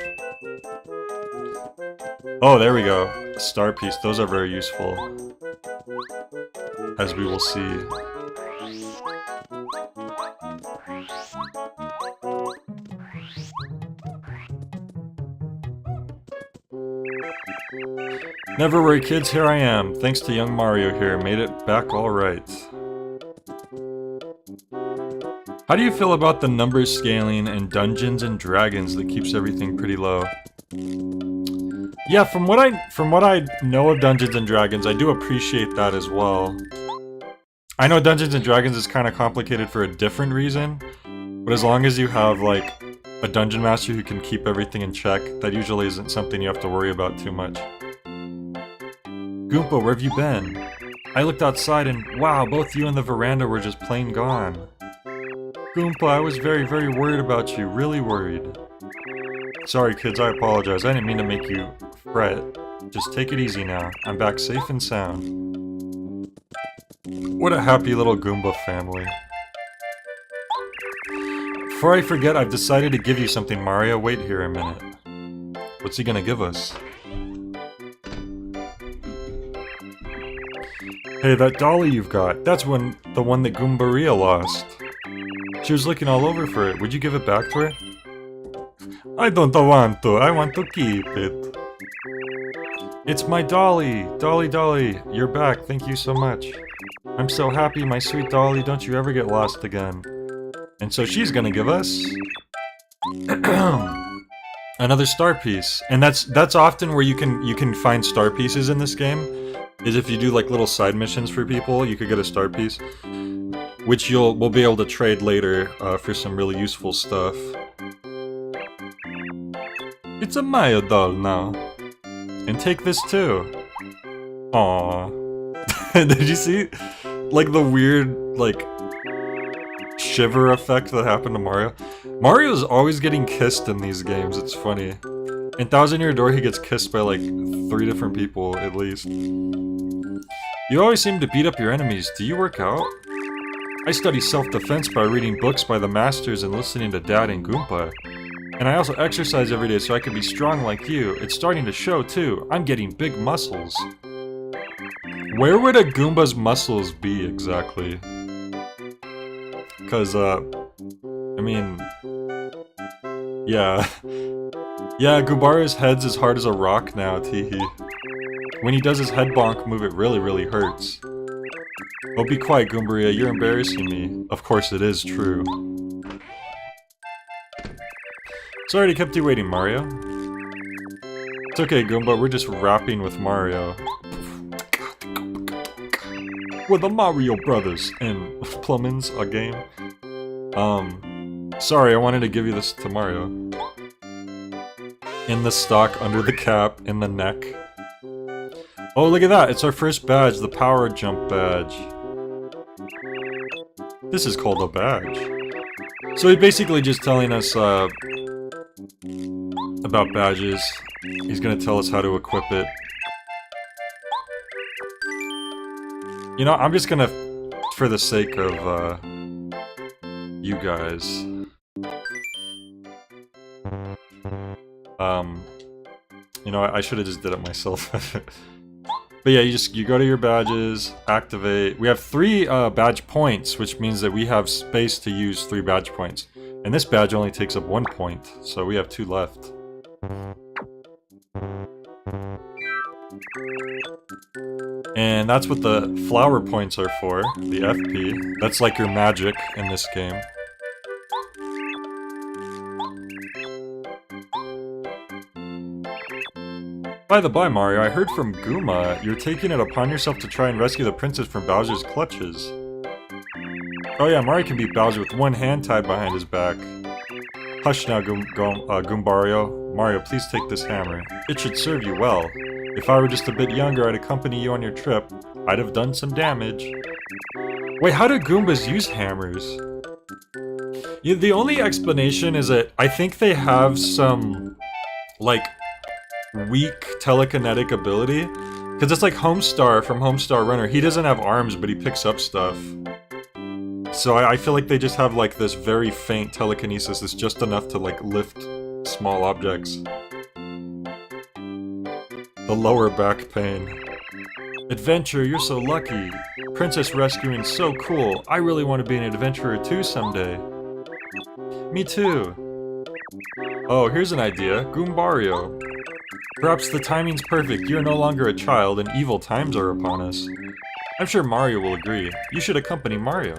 Oh, there we go. A star piece, those are very useful. As we will see. Never worry kids, here I am. Thanks to young Mario here, made it back alright. How do you feel about the numbers scaling in Dungeons and Dragons that keeps everything pretty low? Yeah, from what I know of Dungeons and Dragons, I do appreciate that as well. I know Dungeons and Dragons is kind of complicated for a different reason, but as long as you have like a dungeon master who can keep everything in check. That usually isn't something you have to worry about too much. Goomba, where have you been? I looked outside and wow, both you and the veranda were just plain gone. Goomba, I was very, very worried about you, really worried. Sorry kids, I apologize, I didn't mean to make you fret. Just take it easy now, I'm back safe and sound. What a happy little Goomba family. Before I forget, I've decided to give you something, Mario. Wait here a minute. What's he gonna give us? Hey, that dolly you've got, that's the one that Goombaria lost. She was looking all over for it. Would you give it back to her? I don't want to. I want to keep it. It's my dolly! Dolly, dolly! You're back. Thank you so much. I'm so happy, my sweet dolly. Don't you ever get lost again. And so she's gonna give us... another star piece. And that's often where you can find star pieces in this game. Is if you do like little side missions for people, you could get a star piece. Which we'll be able to trade later for some really useful stuff. It's a Maya doll now. And take this too. Aww. Did you see like the weird like shiver effect that happened to Mario? Mario's always getting kissed in these games, it's funny. In Thousand Year Door he gets kissed by like 3 different people at least. You always seem to beat up your enemies. Do you work out? I study self-defense by reading books by the masters and listening to Dad and Goomba. And I also exercise every day so I can be strong like you. It's starting to show too. I'm getting big muscles. Where would a Goomba's muscles be exactly? Cause, I mean... Yeah. Yeah, Goobara's head's as hard as a rock now, teehee. When he does his head bonk move, it really, really hurts. Oh, be quiet, Goombaria, you're embarrassing me. Of course it is true. Sorry to kept you waiting, Mario. It's okay, Goomba, we're just rapping with Mario. We're the Mario Brothers in Plumbins, a game. Sorry, I wanted to give you this to Mario. In the stock, under the cap, in the neck. Oh, look at that! It's our first badge, the power jump badge. This is called a badge. So he's basically just telling us, about badges. He's gonna tell us how to equip it. You know, I'm just gonna, for the sake of, you guys. You know, I should've just did it myself. But yeah, you go to your badges, activate. We have 3 badge points, which means that we have space to use 3 badge points. And this badge only takes up 1 point, so we have 2 left. And that's what the flower points are for, the FP. That's like your magic in this game. By the by, Mario, I heard from Goomba you're taking it upon yourself to try and rescue the princess from Bowser's clutches. Oh yeah, Mario can beat Bowser with 1 hand tied behind his back. Hush now, Goombario. Mario, please take this hammer. It should serve you well. If I were just a bit younger, I'd accompany you on your trip. I'd have done some damage. Wait, how do Goombas use hammers? Yeah, the only explanation is that I think they have some, like, weak telekinetic ability. Because it's like Homestar from Homestar Runner. He doesn't have arms, but he picks up stuff. So I feel like they just have like this very faint telekinesis that's just enough to like lift small objects. The lower back pain. Adventure, you're so lucky. Princess rescuing, so cool. I really want to be an adventurer too someday. Me too. Oh, here's an idea. Goombario. Perhaps the timing's perfect. You're no longer a child and evil times are upon us. I'm sure Mario will agree. You should accompany Mario.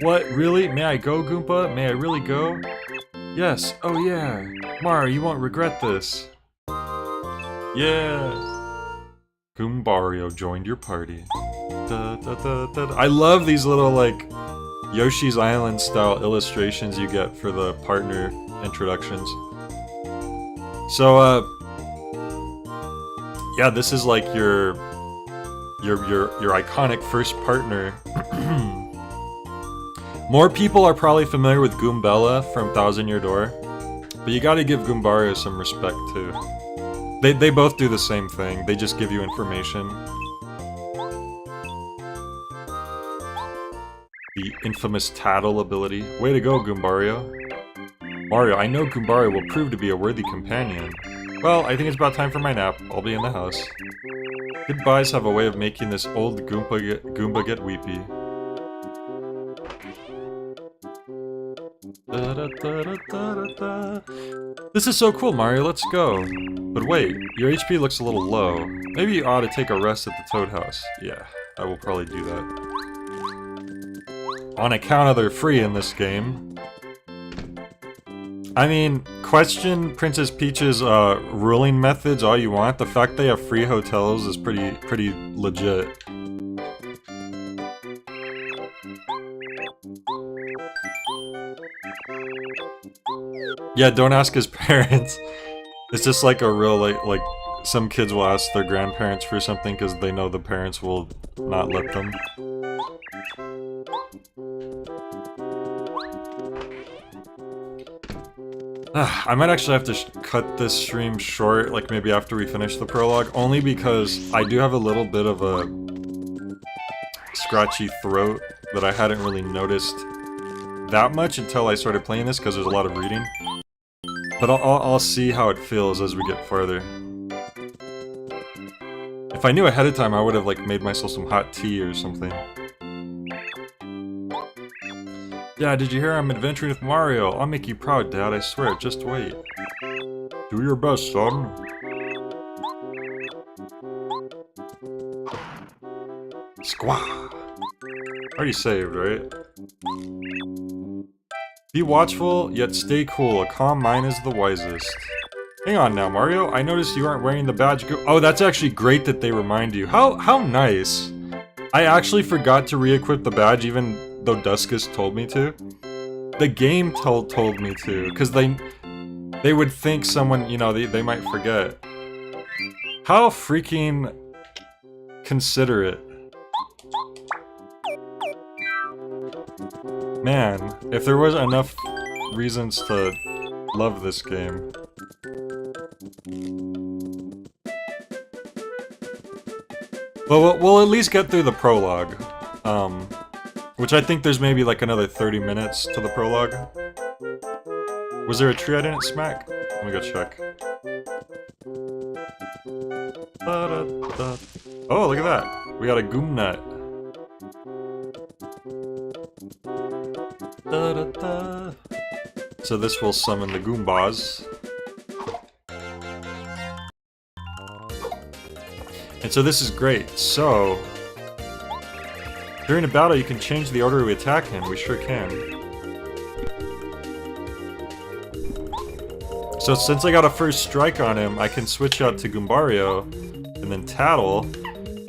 What? Really? May I go, Goomba? May I really go? Yes. Oh yeah. Mario, you won't regret this. Yeah. Goombario joined your party. Da, da, da, da, da. I love these little, like, Yoshi's Island style illustrations you get for the partner introductions. So, yeah, this is like your iconic first partner. More people are probably familiar with Goombella from Thousand Year Door, but you gotta give Goombario some respect too. They both do the same thing, they just give you information. The infamous Tattle ability. Way to go, Goombario. Mario, I know Goombario will prove to be a worthy companion. Well, I think it's about time for my nap. I'll be in the house. Goodbyes have a way of making this old Goomba get weepy. This is so cool, Mario. Let's go. But wait, your HP looks a little low. Maybe you ought to take a rest at the Toad House. Yeah, I will probably do that. On account of they're free in this game. I mean, question Princess Peach's ruling methods all you want. The fact they have free hotels is pretty legit. Yeah, don't ask his parents. It's just like a real like some kids will ask their grandparents for something because they know the parents will not let them. I might actually have to cut this stream short, like maybe after we finish the prologue, only because I do have a little bit of a scratchy throat that I hadn't really noticed that much until I started playing this because there's a lot of reading. But I'll see how it feels as we get farther. If I knew ahead of time, I would have like made myself some hot tea or something. Yeah, did you hear I'm adventuring with Mario? I'll make you proud, Dad, I swear, just wait. Do your best, son. Squaw! Already saved, right? Be watchful, yet stay cool. A calm mind is the wisest. Hang on now, Mario. I noticed you aren't wearing the badge. Oh, that's actually great that they remind you. How nice. I actually forgot to re-equip the badge even though Duskus told me to. The game told me to, because they would think someone, you know, they might forget. How freaking considerate. Man, if there was enough reasons to love this game. Well, we'll at least get through the prologue. Which I think there's maybe like another 30 minutes to the prologue. Was there a tree I didn't smack? Let me go check. Oh, look at that! We got a Goom Nut. So this will summon the Goombas. And so this is great. So during a battle, you can change the order we attack him. We sure can. So since I got a first strike on him, I can switch out to Goombario, and then Tattle,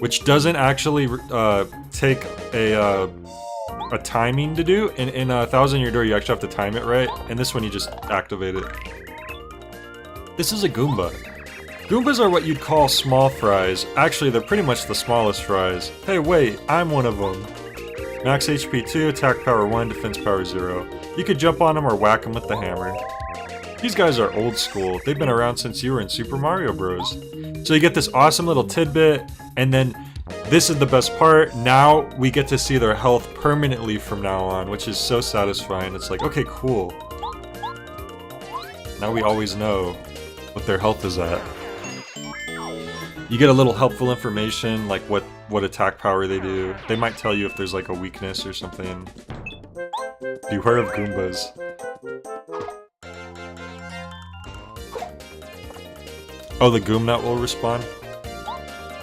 which doesn't actually take a timing to do. In Thousand Year Door, you actually have to time it right, and this one you just activate it. This is a Goomba. Goombas are what you'd call small fries. Actually, they're pretty much the smallest fries. Hey, wait, I'm one of them. Max HP 2, attack power 1, defense power 0. You could jump on them or whack them with the hammer. These guys are old school. They've been around since you were in Super Mario Bros. So you get this awesome little tidbit, and then this is the best part. Now we get to see their health permanently from now on, which is so satisfying. It's like, okay, cool. Now we always know what their health is at. You get a little helpful information, like what attack power they do. They might tell you if there's like a weakness or something. Beware of Goombas. Oh, the Goom Nut will respawn?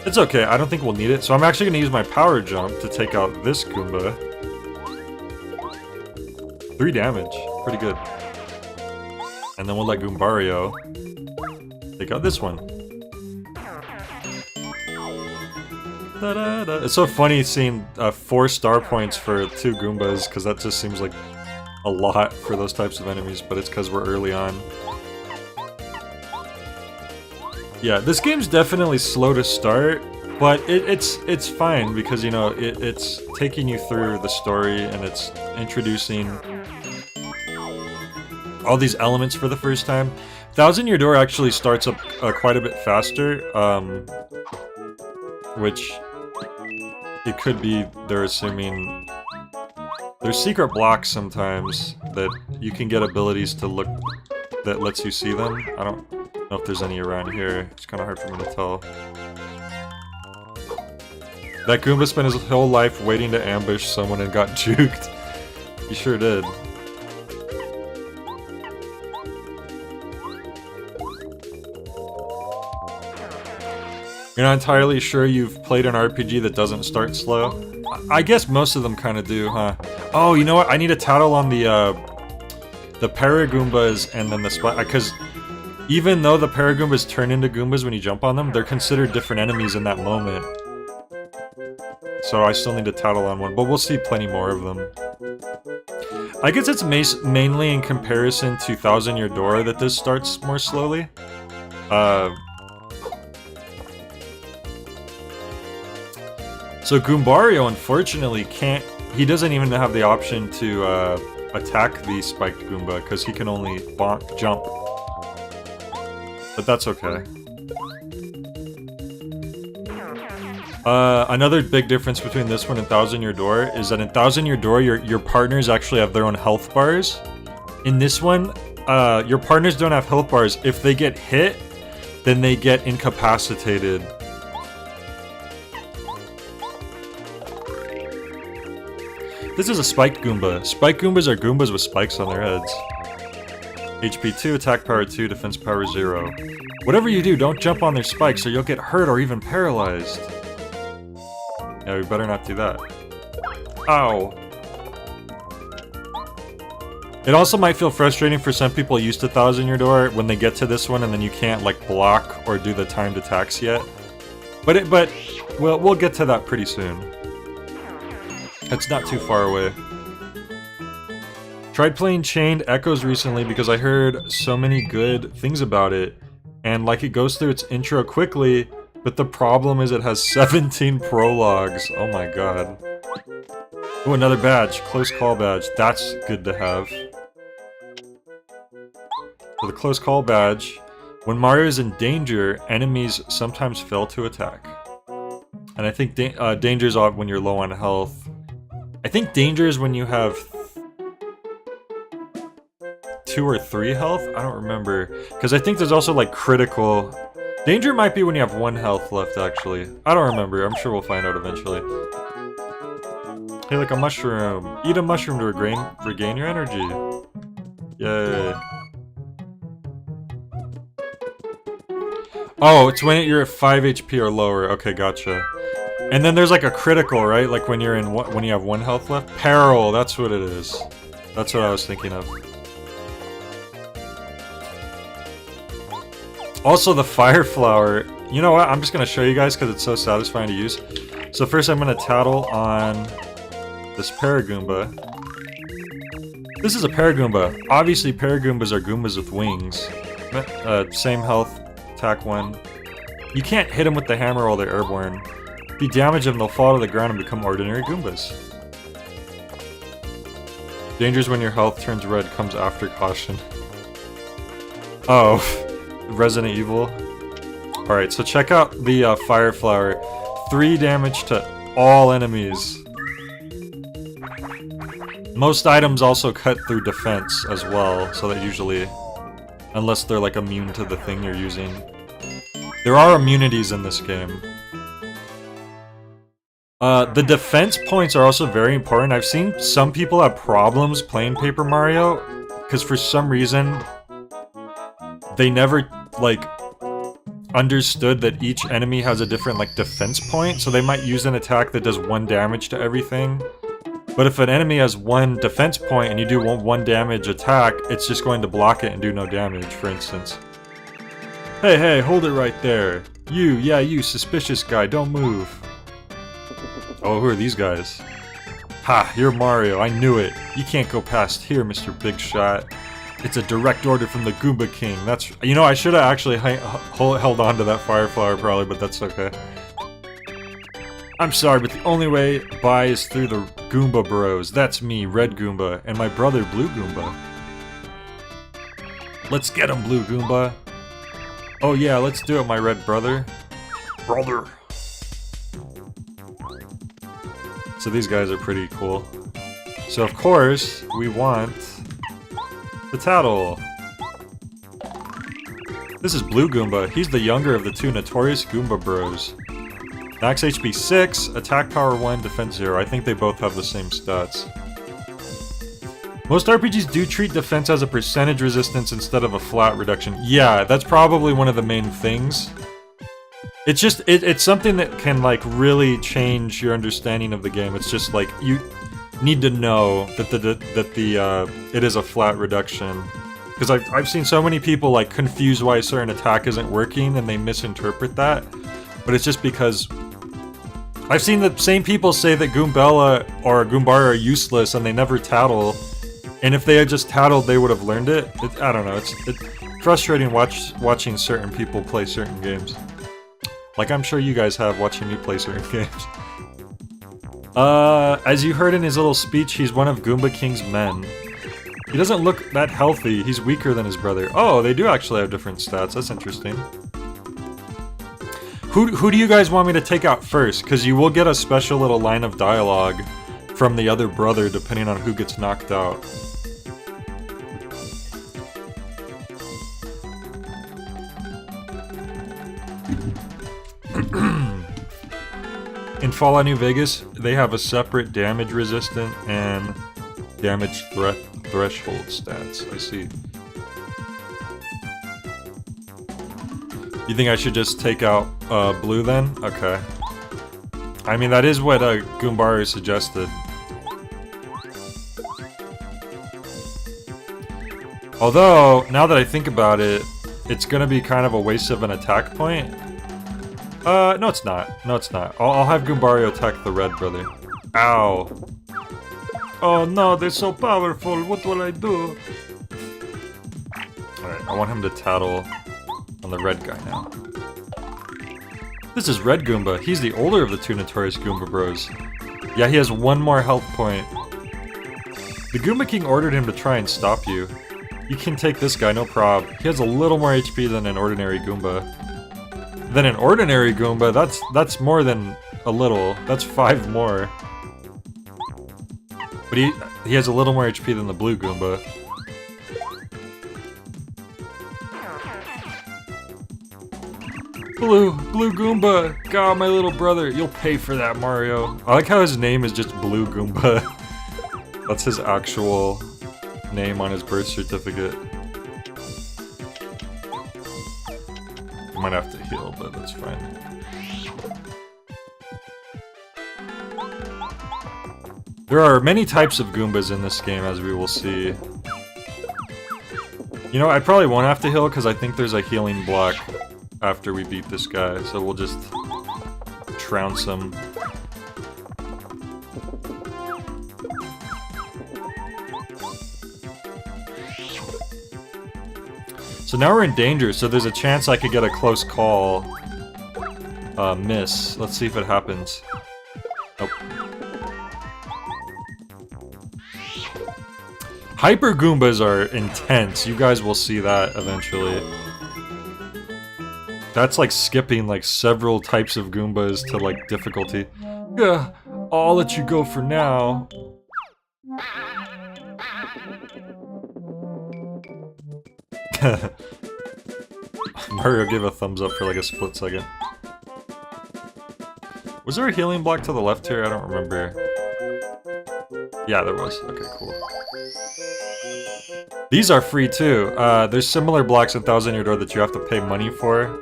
It's okay, I don't think we'll need it. So I'm actually going to use my power jump to take out this Goomba. 3 damage, pretty good. And then we'll let Goombario take out this one. Da-da-da. It's so funny seeing 4 star points for 2 Goombas, because that just seems like a lot for those types of enemies, but it's because we're early on. Yeah, this game's definitely slow to start, but it's fine because, you know, it's taking you through the story and it's introducing all these elements for the first time. Thousand Year Door actually starts up quite a bit faster, which it could be they're assuming there's secret blocks sometimes that you can get abilities to look that lets you see them. I don't know if there's any around here. It's kind of hard for me to tell. That Goomba spent his whole life waiting to ambush someone and got juked. He sure did. You're not entirely sure you've played an RPG that doesn't start slow? I guess most of them kind of do, huh? Oh, you know what? I need to tattle on the Paragoombas and then the Spike, because even though the Paragoombas turn into Goombas when you jump on them, they're considered different enemies in that moment. So I still need to tattle on one, but we'll see plenty more of them. I guess it's mainly in comparison to Thousand Year Door that this starts more slowly. So Goombario, unfortunately, can't... He doesn't even have the option to attack the spiked Goomba, because he can only jump. But that's okay. Another big difference between this one and Thousand Year Door is that in Thousand Year Door, your partners actually have their own health bars. In this one, your partners don't have health bars. If they get hit, then they get incapacitated. This is a spiked Goomba. Spiked Goombas are Goombas with spikes on their heads. HP 2, attack power 2, defense power 0. Whatever you do, don't jump on their spikes or you'll get hurt or even paralyzed. Yeah, we better not do that. Ow. It also might feel frustrating for some people used to Thousand Year Door when they get to this one and then you can't, like, block or do the timed attacks yet. But we'll get to that pretty soon. It's not too far away. Tried playing Chained Echoes recently because I heard so many good things about it. And like it goes through its intro quickly, but the problem is it has 17 prologues. Oh my god. Oh, another badge. Close call badge. That's good to have. For the close call badge, when Mario is in danger, enemies sometimes fail to attack. And I think danger is off when you're low on health. I think danger is when you have 2 or 3 health? I don't remember. Because I think there's also, like, critical... Danger might be when you have 1 health left, actually. I don't remember. I'm sure we'll find out eventually. Hey, like a mushroom. Eat a mushroom to regain your energy. Yay. Oh, it's when you're at 5 HP or lower. Okay, gotcha. And then there's like a critical, right? Like when you're in when you have 1 health left? Peril, that's what it is. That's what I was thinking of. Also, the Fire Flower. You know what? I'm just gonna show you guys because it's so satisfying to use. So first I'm gonna tattle on this Paragoomba. This is a Paragoomba. Obviously, Paragoombas are Goombas with wings. Same health, attack 1. You can't hit them with the hammer while they're airborne. If you damage them, they'll fall to the ground and become ordinary Goombas. Danger's when your health turns red comes after caution. Oh, Resident Evil. Alright, so check out the Fire Flower. 3 damage to all enemies. Most items also cut through defense as well, so that usually, unless they're like immune to the thing you're using. There are immunities in this game. The defense points are also very important. I've seen some people have problems playing Paper Mario, because for some reason, they never, like, understood that each enemy has a different, like, defense point, so they might use an attack that does 1 damage to everything. But if an enemy has 1 defense point and you do 1 damage attack, it's just going to block it and do no damage, for instance. Hey, hold it right there. You suspicious guy, don't move. Oh, who are these guys? Ha, you're Mario, I knew it. You can't go past here, Mr. Big Shot. It's a direct order from the Goomba King. That's... You know, I should have actually held on to that Fire Flower probably, but that's okay. I'm sorry, but the only way by is through the Goomba Bros. That's me, Red Goomba, and my brother, Blue Goomba. Let's get him, Blue Goomba. Oh yeah, let's do it, my red brother. Brother. So these guys are pretty cool. So of course, we want the Tattle. This is Blue Goomba. He's the younger of the two notorious Goomba Bros. Max HP 6, attack power 1, defense 0. I think they both have the same stats. Most RPGs do treat defense as a percentage resistance instead of a flat reduction. Yeah, that's probably one of the main things. It's just, it's something that can like really change your understanding of the game. It's just like, you need to know that it is a flat reduction. Because I've seen so many people like confuse why a certain attack isn't working and they misinterpret that. But it's just because I've seen the same people say that Goombella or Goombara are useless and they never tattle. And if they had just tattled, they would have learned it. I don't know, it's frustrating watching certain people play certain games. Like I'm sure you guys have watching me play certain games. As you heard in his little speech, he's one of Goomba King's men. He doesn't look that healthy, he's weaker than his brother. Oh, they do actually have different stats, that's interesting. Who do you guys want me to take out first? Because you will get a special little line of dialogue from the other brother depending on who gets knocked out. In Fallout New Vegas, they have a separate damage resistant and damage threshold stats. I see. You think I should just take out Blue then? Okay. I mean, that is what Goombara suggested. Although, now that I think about it, it's gonna be kind of a waste of an attack point. No it's not. No it's not. I'll have Goombario attack the red brother. Ow. Oh no, they're so powerful, what will I do? Alright, I want him to tattle on the red guy now. This is Red Goomba. He's the older of the two notorious Goomba Bros. Yeah, he has one more health point. The Goomba King ordered him to try and stop you. You can take this guy, no prob. He has a little more HP than an ordinary Goomba. Than an ordinary Goomba, that's more than a little. That's 5 more. But he has a little more HP than the blue Goomba. Blue Goomba! God, my little brother, you'll pay for that, Mario. I like how his name is just Blue Goomba. That's his actual name on his birth certificate. I might have to heal, but that's fine. There are many types of Goombas in this game, as we will see. You know, I probably won't have to heal, because I think there's a healing block after we beat this guy, so we'll just trounce him. So now we're in danger, so there's a chance I could get a close call. Miss. Let's see if it happens. Nope. Hyper Goombas are intense. You guys will see that eventually. That's like skipping like several types of Goombas to like difficulty. Yeah, I'll let you go for now. Mario gave a thumbs up for like a split second. Was there a healing block to the left here? I don't remember. Yeah, there was. Okay, cool. These are free too. There's similar blocks in Thousand Year Door that you have to pay money for.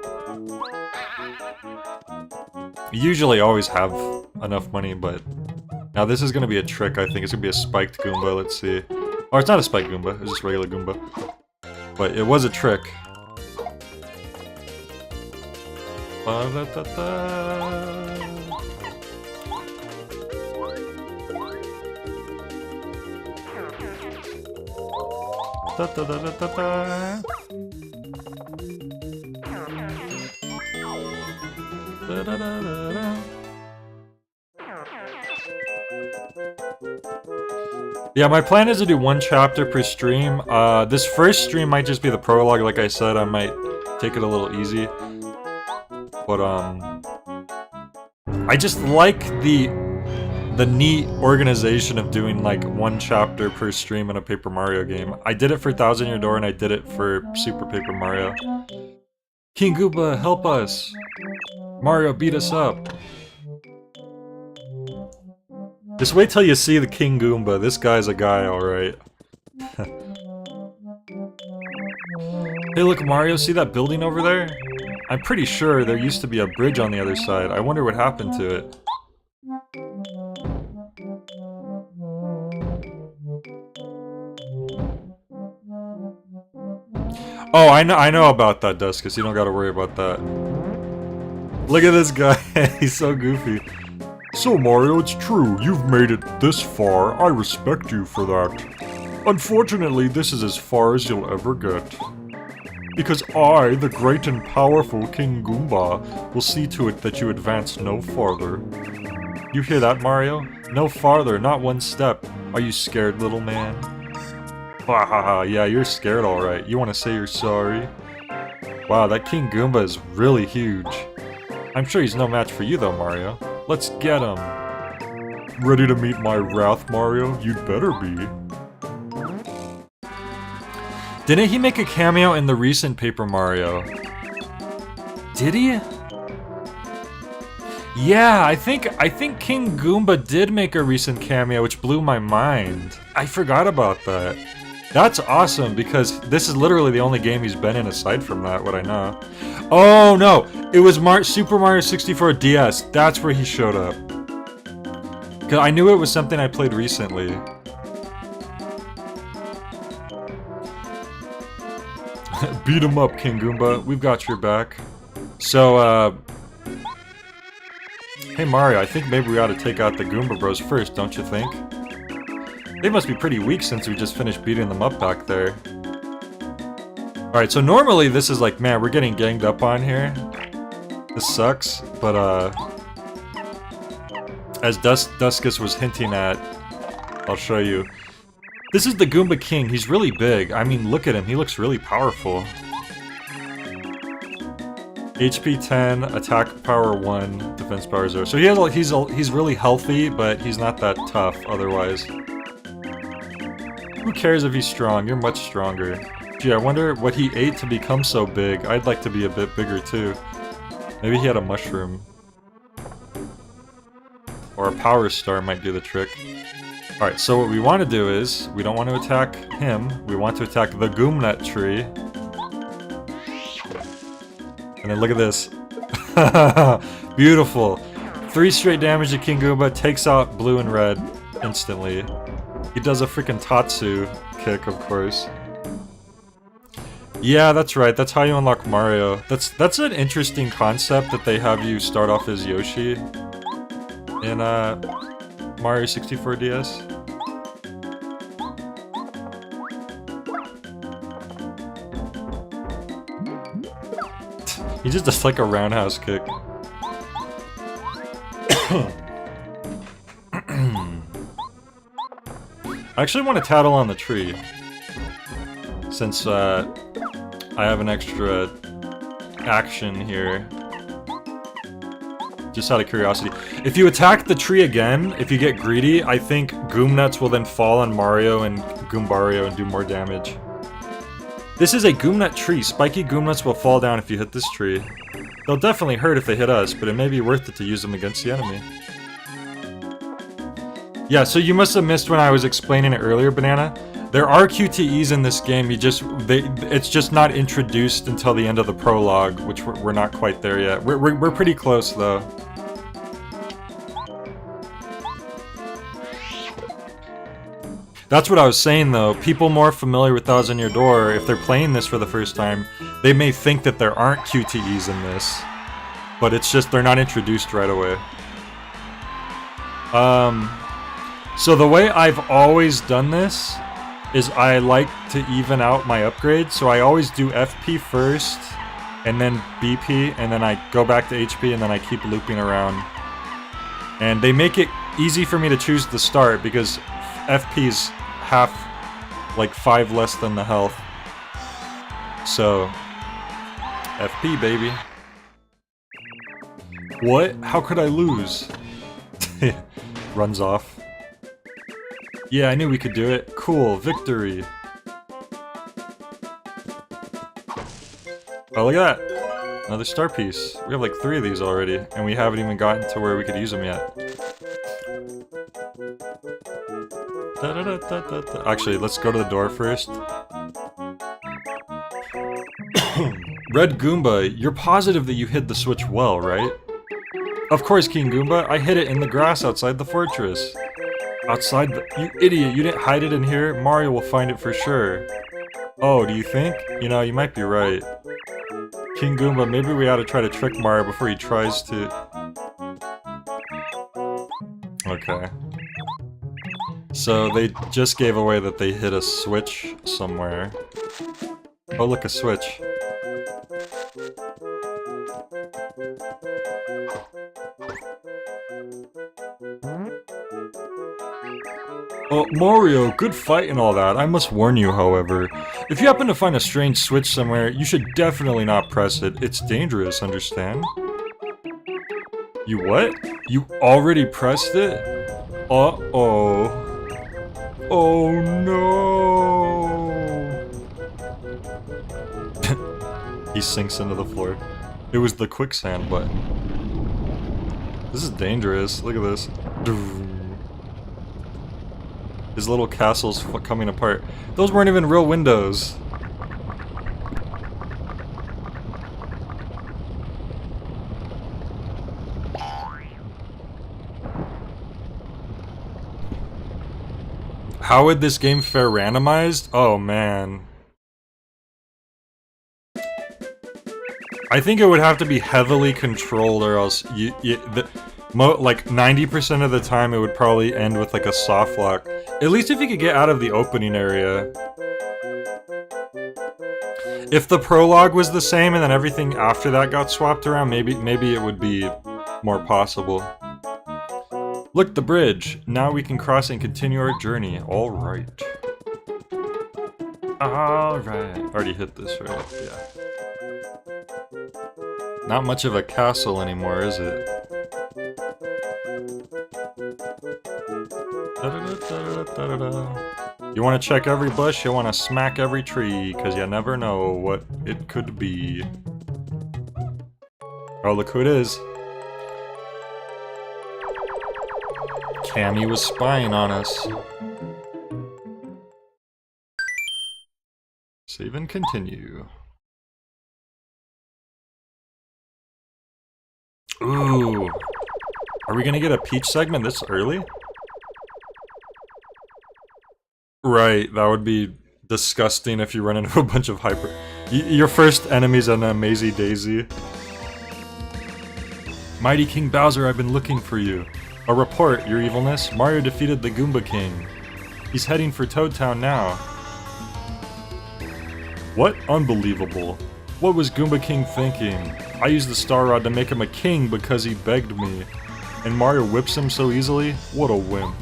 You usually always have enough money, but now this is gonna be a trick, I think. It's gonna be a spiked Goomba, let's see. Oh, it's not a spiked Goomba, it's just regular Goomba. But it was a trick. Da, da, da, da, da, da. Da, da, da, da, da. Yeah, my plan is to do 1 chapter per stream. This first stream might just be the prologue, like I said. I might take it a little easy. But, I just like the neat organization of doing, like, 1 chapter per stream in a Paper Mario game. I did it for Thousand Year Door, and I did it for Super Paper Mario. King Koopa, help us! Mario, beat us up! Just wait till you see the King Goomba. This guy's a guy, alright. Hey look, Mario, see that building over there? I'm pretty sure there used to be a bridge on the other side. I wonder what happened to it. Oh, I know about that, Duskus. You don't gotta worry about that. Look at this guy. He's so goofy. So Mario, it's true, you've made it this far. I respect you for that. Unfortunately, this is as far as you'll ever get. Because I, the great and powerful King Goomba, will see to it that you advance no farther. You hear that, Mario? No farther, not 1 step. Are you scared, little man? Hahaha, yeah, you're scared alright. You wanna say you're sorry? Wow, that King Goomba is really huge. I'm sure he's no match for you though, Mario. Let's get him! Ready to meet my wrath, Mario? You'd better be. Didn't he make a cameo in the recent Paper Mario? Did he? Yeah, I think King Goomba did make a recent cameo, which blew my mind. I forgot about that. That's awesome, because this is literally the only game he's been in aside from that, what I know. Oh no! It was Super Mario 64 DS. That's where he showed up. Cause I knew it was something I played recently. Beat him up, King Goomba. We've got your back. So, hey Mario, I think maybe we ought to take out the Goomba Bros first, don't you think? They must be pretty weak since we just finished beating them up back there. Alright, so normally this is like, man, we're getting ganged up on here. This sucks, but as Duskus was hinting at, I'll show you. This is the Goomba King. He's really big. I mean, look at him. He looks really powerful. HP 10, attack power 1, defense power 0. So he's really healthy, but he's not that tough otherwise. Who cares if he's strong? You're much stronger. Gee, I wonder what he ate to become so big. I'd like to be a bit bigger too. Maybe he had a mushroom. Or a power star might do the trick. Alright, so what we want to do is, we don't want to attack him, we want to attack the Goomnut tree. And then look at this. Beautiful. 3 straight damage to King Goomba, takes out blue and red instantly. He does a freaking Tatsu kick, of course. Yeah, that's right, that's how you unlock Mario. That's an interesting concept that they have you start off as Yoshi in Mario 64 DS. He just does like a roundhouse kick. I actually want to tattle on the tree, since I have an extra action here. Just out of curiosity. If you attack the tree again, if you get greedy, I think Goomnuts will then fall on Mario and Goombario and do more damage. This is a Goomnut tree. Spiky Goomnuts will fall down if you hit this tree. They'll definitely hurt if they hit us, but it may be worth it to use them against the enemy. Yeah, so you must have missed when I was explaining it earlier, Banana. There are QTEs in this game, it's just not introduced until the end of the prologue, which we're not quite there yet. We're pretty close, though. That's what I was saying, though. People more familiar with Thousand Year Door, if they're playing this for the first time, they may think that there aren't QTEs in this. But it's just, they're not introduced right away. So the way I've always done this is I like to even out my upgrades, so I always do FP first, and then BP, and then I go back to HP, and then I keep looping around. And they make it easy for me to choose the start, because FP's half, like 5 less than the health. So, FP, baby. What? How could I lose? Runs off. Yeah, I knew we could do it. Cool, victory. Oh, look at that! Another star piece. We have like 3 of these already, and we haven't even gotten to where we could use them yet. Actually, let's go to the door first. Red Goomba, you're positive that you hid the switch well, right? Of course, King Goomba, I hid it in the grass outside the fortress. Outside the— you idiot, you didn't hide it in here? Mario will find it for sure. Oh, do you think? You know, you might be right. King Goomba, maybe we ought to try to trick Mario before he tries to... Okay. So, they just gave away that they hid a switch somewhere. Oh, look, a switch. Oh, Mario, good fight and all that. I must warn you, however. If you happen to find a strange switch somewhere, you should definitely not press it. It's dangerous, understand? You what? You already pressed it? Uh-oh. Oh no! He sinks into the floor. It was the quicksand button. This is dangerous. Look at this. His little castle's coming apart. Those weren't even real windows. How would this game fare randomized? Oh man. I think it would have to be heavily controlled, or else like 90% of the time it would probably end with like a soft lock. At least if you could get out of the opening area. If the prologue was the same and then everything after that got swapped around, maybe it would be more possible. Look, the bridge. Now we can cross and continue our journey. Alright. Alright. Already hit this, right? Yeah. Not much of a castle anymore, is it? You want to check every bush, you want to smack every tree, because you never know what it could be. Oh, look who it is. Cammy was spying on us. Save and continue. Ooh. Are we gonna get a Peach segment this early? Right, that would be disgusting if you run into a bunch of hyper... your first enemy's an Amazy Daisy. Mighty King Bowser, I've been looking for you. A report, your evilness. Mario defeated the Goomba King. He's heading for Toad Town now. What? Unbelievable. What was Goomba King thinking? I used the Star Rod to make him a king because he begged me. And Mario whips him so easily? What a wimp.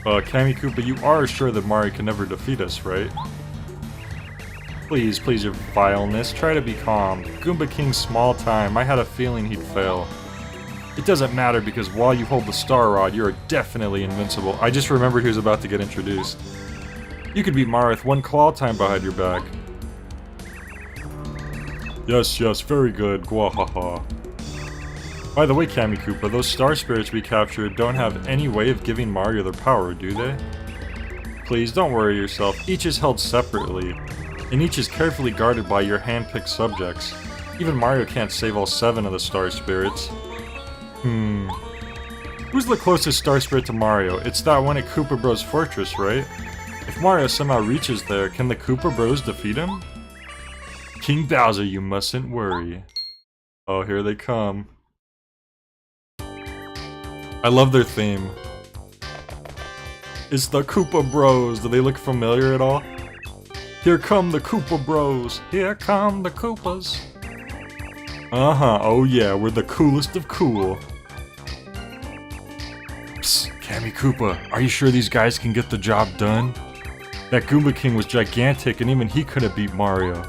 Cammy Koopa, you are sure that Mario can never defeat us, right? Please, please, your vileness, try to be calm. Goomba King's small time, I had a feeling he'd fail. It doesn't matter because while you hold the Star Rod, you're definitely invincible. I just remembered he was about to get introduced. You could beat Mario with one claw time behind your back. Yes, yes, very good, gwahaha. By the way, Cammy Koopa, those star spirits we captured don't have any way of giving Mario their power, do they? Please, don't worry yourself. Each is held separately, and each is carefully guarded by your hand-picked subjects. Even Mario can't save all 7 of the star spirits. Who's the closest star spirit to Mario? It's that one at Koopa Bros Fortress, right? If Mario somehow reaches there, can the Koopa Bros defeat him? King Bowser, you mustn't worry. Oh, here they come. I love their theme. It's the Koopa Bros. Do they look familiar at all? Here come the Koopa Bros. Here come the Koopas. Uh-huh, oh yeah, we're the coolest of cool. Psst, Kammy Koopa, are you sure these guys can get the job done? That Goomba King was gigantic and even he couldn't beat Mario.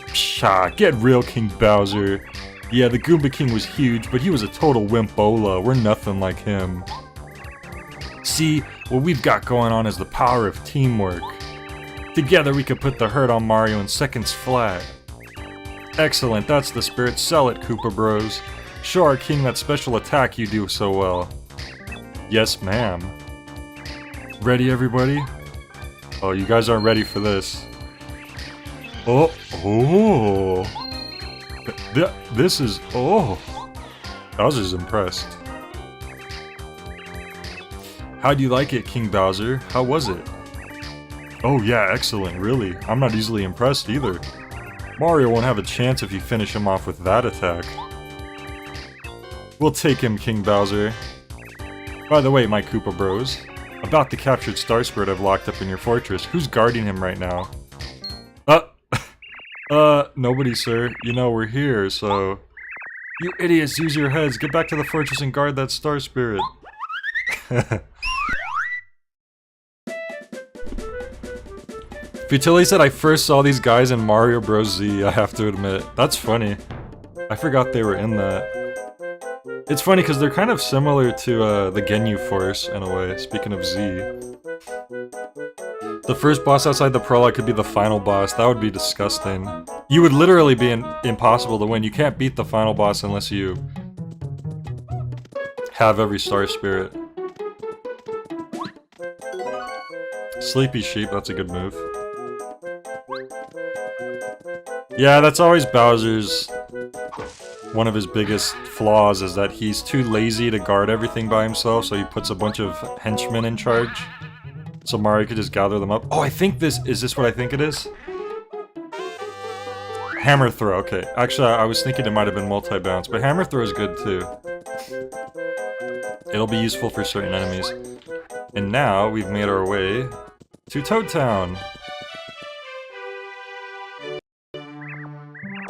Pshaw, get real, King Bowser. Yeah, the Goomba King was huge, but he was a total wimpola. We're nothing like him. See, what we've got going on is the power of teamwork. Together we could put the hurt on Mario in seconds flat. Excellent, that's the spirit. Sell it, Koopa Bros. Show our king that special attack you do so well. Yes, ma'am. Ready, everybody? Oh, you guys aren't ready for this. Oh, this is, Bowser's impressed. How'd you like it, King Bowser? How was it? Oh yeah, excellent, really. I'm not easily impressed either. Mario won't have a chance if you finish him off with that attack. We'll take him, King Bowser. By the way, my Koopa Bros, about the captured Star Spirit I've locked up in your fortress, who's guarding him right now? Nobody, sir. You know we're here, so... You idiots, use your heads, get back to the fortress and guard that Star Spirit. Futilli said I first saw these guys in Mario Bros. Z, I have to admit. That's funny. I forgot they were in that. It's funny because they're kind of similar to the Ginyu Force, in a way, speaking of Z. The first boss outside the prologue could be the final boss. That would be disgusting. You would literally be impossible to win. You can't beat the final boss unless you have every Star Spirit. Sleepy Sheep, that's a good move. Yeah, that's always Bowser's... One of his biggest flaws is that he's too lazy to guard everything by himself, so he puts a bunch of henchmen in charge. So Mario could just gather them up. Oh, I think this... Is this what I think it is? Hammer Throw, okay. Actually, I was thinking it might have been multi-bounce, but Hammer Throw is good too. It'll be useful for certain enemies. And now, we've made our way to Toad Town.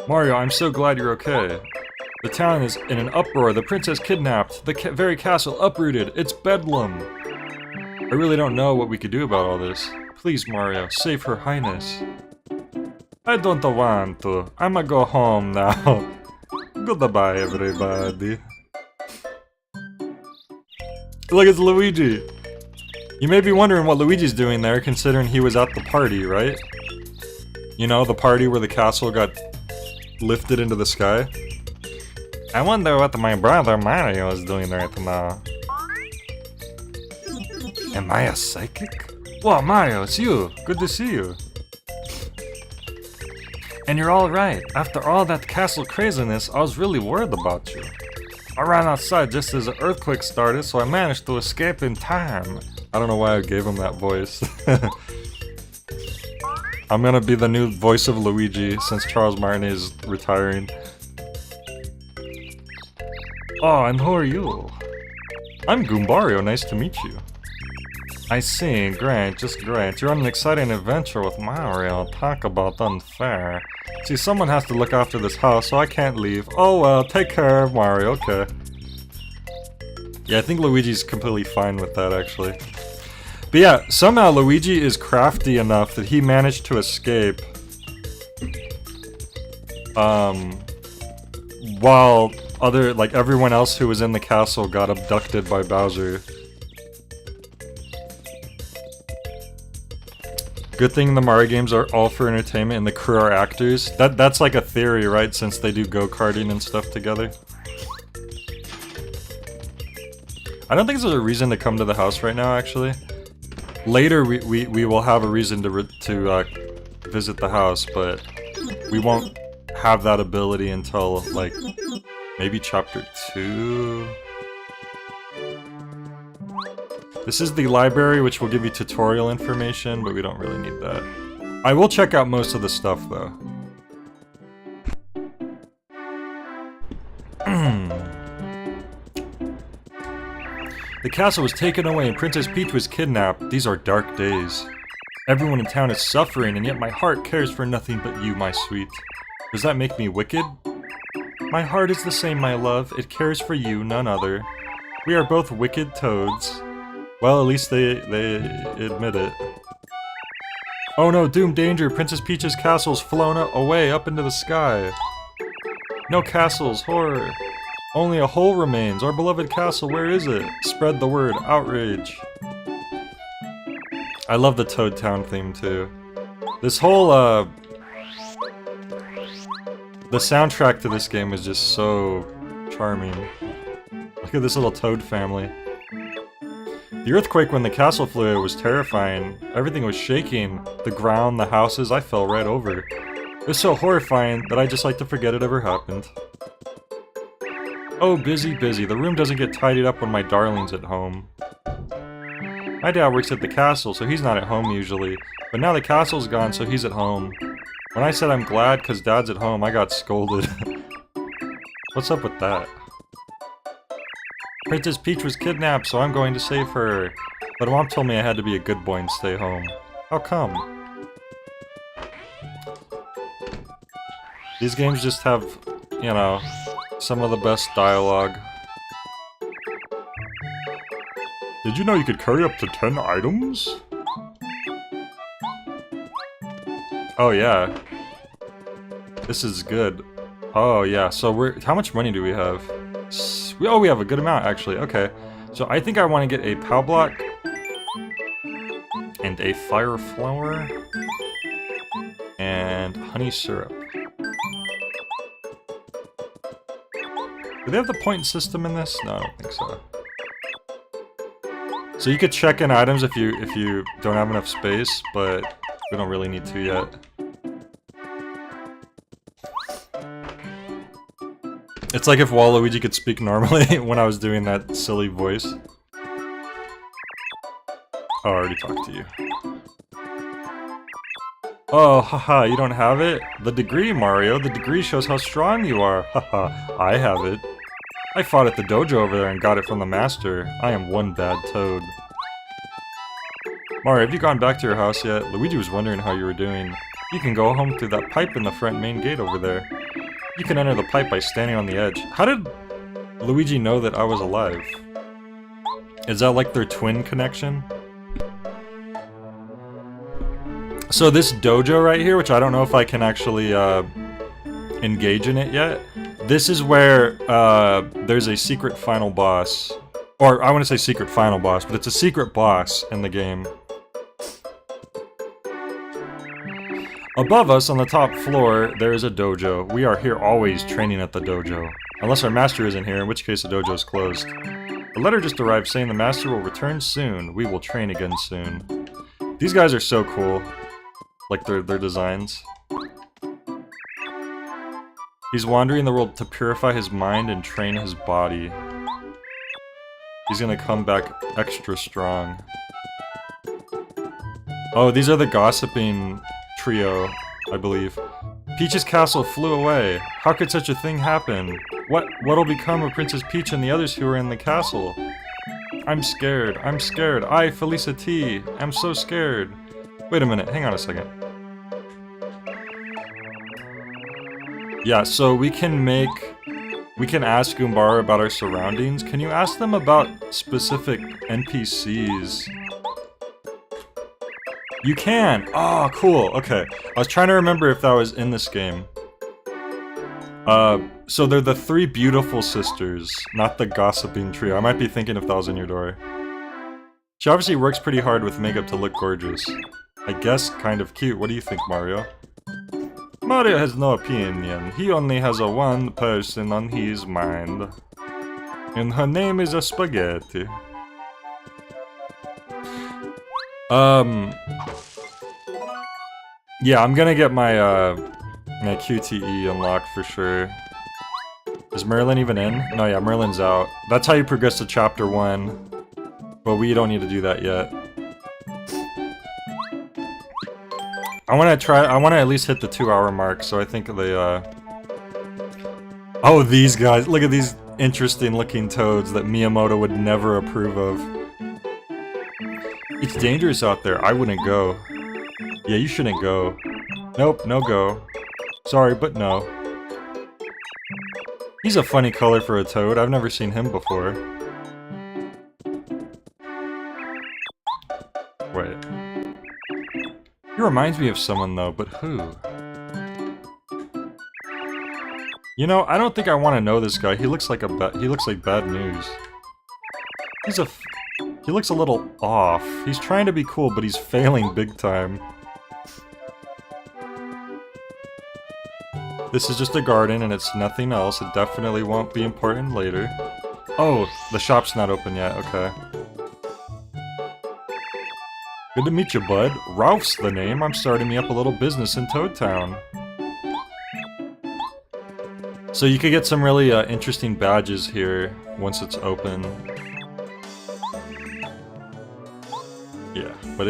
Mario, I'm so glad you're okay. The town is in an uproar, the princess kidnapped, the very castle uprooted, it's bedlam. I really don't know what we could do about all this. Please, Mario, save her highness. I don't want to. I'ma go home now. Goodbye, everybody. Look, it's Luigi. You may be wondering what Luigi's doing there, considering he was at the party, right? You know, the party where the castle got lifted into the sky. I wonder what my brother Mario is doing right now. Am I a psychic? Whoa, Mario, it's you! Good to see you. And you're alright. After all that castle craziness, I was really worried about you. I ran outside just as the earthquake started, so I managed to escape in time. I don't know why I gave him that voice. I'm gonna be the new voice of Luigi since Charles Martinet is retiring. Oh, and who are you? I'm Goombario, nice to meet you. I see, great, just great. You're on an exciting adventure with Mario. Talk about unfair. See, someone has to look after this house, so I can't leave. Oh well, take care, Mario, okay. Yeah, I think Luigi's completely fine with that, actually. But yeah, somehow Luigi is crafty enough that he managed to escape. While everyone else who was in the castle got abducted by Bowser. Good thing the Mario games are all for entertainment and the crew are actors. That's like a theory, right? Since they do go-karting and stuff together. I don't think there's a reason to come to the house right now, actually. Later, we will have a reason to visit the house, but we won't have that ability until, like, maybe Chapter 2? This is the library, which will give you tutorial information, but we don't really need that. I will check out most of the stuff, though. The castle was taken away and Princess Peach was kidnapped. These are dark days. Everyone in town is suffering, and yet my heart cares for nothing but you, my sweet. Does that make me wicked? My heart is the same, my love. It cares for you, none other. We are both wicked toads. Well, at least they admit it. Oh no, doom, danger! Princess Peach's castle's flown away up into the sky. No castles, horror. Only a hole remains. Our beloved castle, where is it? Spread the word, outrage. I love the Toad Town theme too. This whole, the soundtrack to this game is just so charming. Look at this little toad family. The earthquake when the castle flew away was terrifying. Everything was shaking. The ground, the houses, I fell right over. It was so horrifying that I just like to forget it ever happened. Oh, busy, busy. The room doesn't get tidied up when my darling's at home. My dad works at the castle, so he's not at home usually. But now the castle's gone, so he's at home. When I said I'm glad because Dad's at home, I got scolded. What's up with that? Princess Peach was kidnapped, so I'm going to save her. But Mom told me I had to be a good boy and stay home. How come? These games just have, you know, some of the best dialogue. Did you know you could carry up to 10 items? Oh yeah. This is good. Oh yeah, so how much money do we have? Oh, we have a good amount actually, okay. So I think I want to get a POW block. And a fire flower. And honey syrup. Do they have the point system in this? No, I don't think so. So you could check in items if you don't have enough space, but we don't really need to yet. It's like if Waluigi could speak normally when I was doing that silly voice. Oh, I already talked to you. Oh, haha, you don't have it? The degree, Mario. The degree shows how strong you are. Haha, I have it. I fought at the dojo over there and got it from the master. I am one bad toad. Mario, have you gone back to your house yet? Luigi was wondering how you were doing. You can go home through that pipe in the front main gate over there. You can enter the pipe by standing on the edge. How did Luigi know that I was alive? Is that like their twin connection? So this dojo right here, which I don't know if I can actually engage in it yet. This is where there's a secret final boss. Or I want to say secret final boss, but it's a secret boss in the game. Above us, on the top floor, there is a dojo. We are here always training at the dojo. Unless our master isn't here, in which case the dojo is closed. A letter just arrived saying the master will return soon. We will train again soon. These guys are so cool. Like their designs. He's wandering the world to purify his mind and train his body. He's gonna come back extra strong. Oh, these are the gossiping trio, I believe. Peach's castle flew away. How could such a thing happen? What'll become of Princess Peach and the others who are in the castle? I'm scared. I'm scared. I, Felicity, am so scared. Wait a minute. Hang on a second. Yeah, so we can ask Goombara about our surroundings. Can you ask them about specific NPCs? You can! Oh, cool, okay. I was trying to remember if that was in this game. So they're the three beautiful sisters, not the gossiping trio. I might be thinking if that was in your door. She obviously works pretty hard with makeup to look gorgeous. I guess kind of cute. What do you think, Mario? Mario has no opinion. He only has one person on his mind. And her name is a spaghetti. Yeah, I'm gonna get my, my QTE unlocked for sure. Is Merlin even in? No, yeah, Merlin's out. That's how you progress to Chapter 1. But we don't need to do that yet. I wanna at least hit the 2-hour mark, so I think they, oh, these guys. Look at these interesting looking toads that Miyamoto would never approve of. It's dangerous out there. I wouldn't go. Yeah, you shouldn't go. Nope, no go. Sorry, but no. He's a funny color for a toad. I've never seen him before. Wait. He reminds me of someone though, but who? You know, I don't think I want to know this guy. He looks like bad news. He looks a little off. He's trying to be cool, but he's failing big time. This is just a garden and it's nothing else. It definitely won't be important later. Oh, the shop's not open yet. Okay. Good to meet you, bud. Ralph's the name. I'm starting me up a little business in Toad Town. So you could get some really interesting badges here once it's open. Yeah, but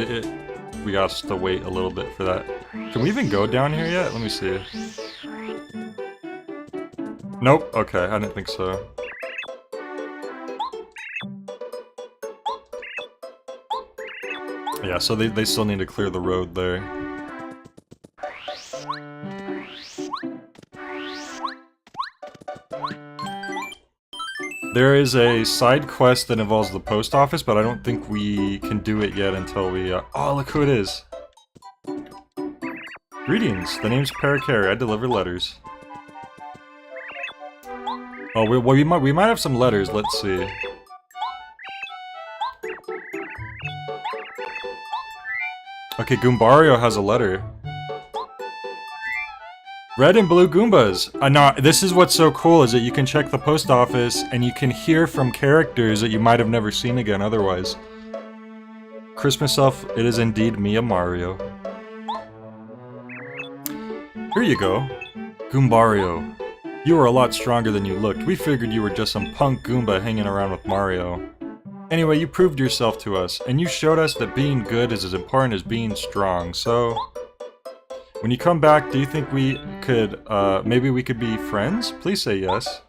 we got to wait a little bit for that. Can we even go down here yet? Let me see. Nope. Okay, I didn't think so. Yeah, so they still need to clear the road there. There is a side quest that involves the post office, but I don't think we can do it yet until we, oh, look who it is! Greetings, the name's Paracarry, I deliver letters. Oh, we might have some letters, let's see. Okay, Goombario has a letter. Red and blue Goombas! No, this is what's so cool, is that you can check the post office, and you can hear from characters that you might have never seen again otherwise. Christmas elf, it is indeed Mia Mario. Here you go. Goombario. You were a lot stronger than you looked. We figured you were just some punk Goomba hanging around with Mario. Anyway, you proved yourself to us, and you showed us that being good is as important as being strong, so... When you come back, do you think we could, maybe we could be friends? Please say yes.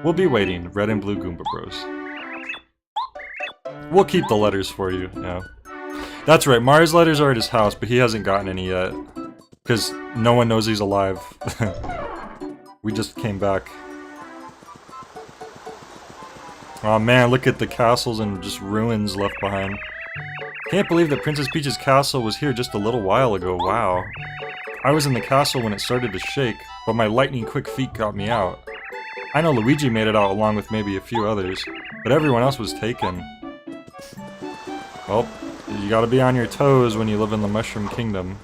We'll be waiting, Red and Blue Goomba Bros. We'll keep the letters for you, yeah. That's right, Mario's letters are at his house, but he hasn't gotten any yet. Because no one knows he's alive. We just came back. Aw man, look at the castles and just ruins left behind. Can't believe that Princess Peach's castle was here just a little while ago, wow. I was in the castle when it started to shake, but my lightning-quick feet got me out. I know Luigi made it out along with maybe a few others, but everyone else was taken. Well, you gotta be on your toes when you live in the Mushroom Kingdom.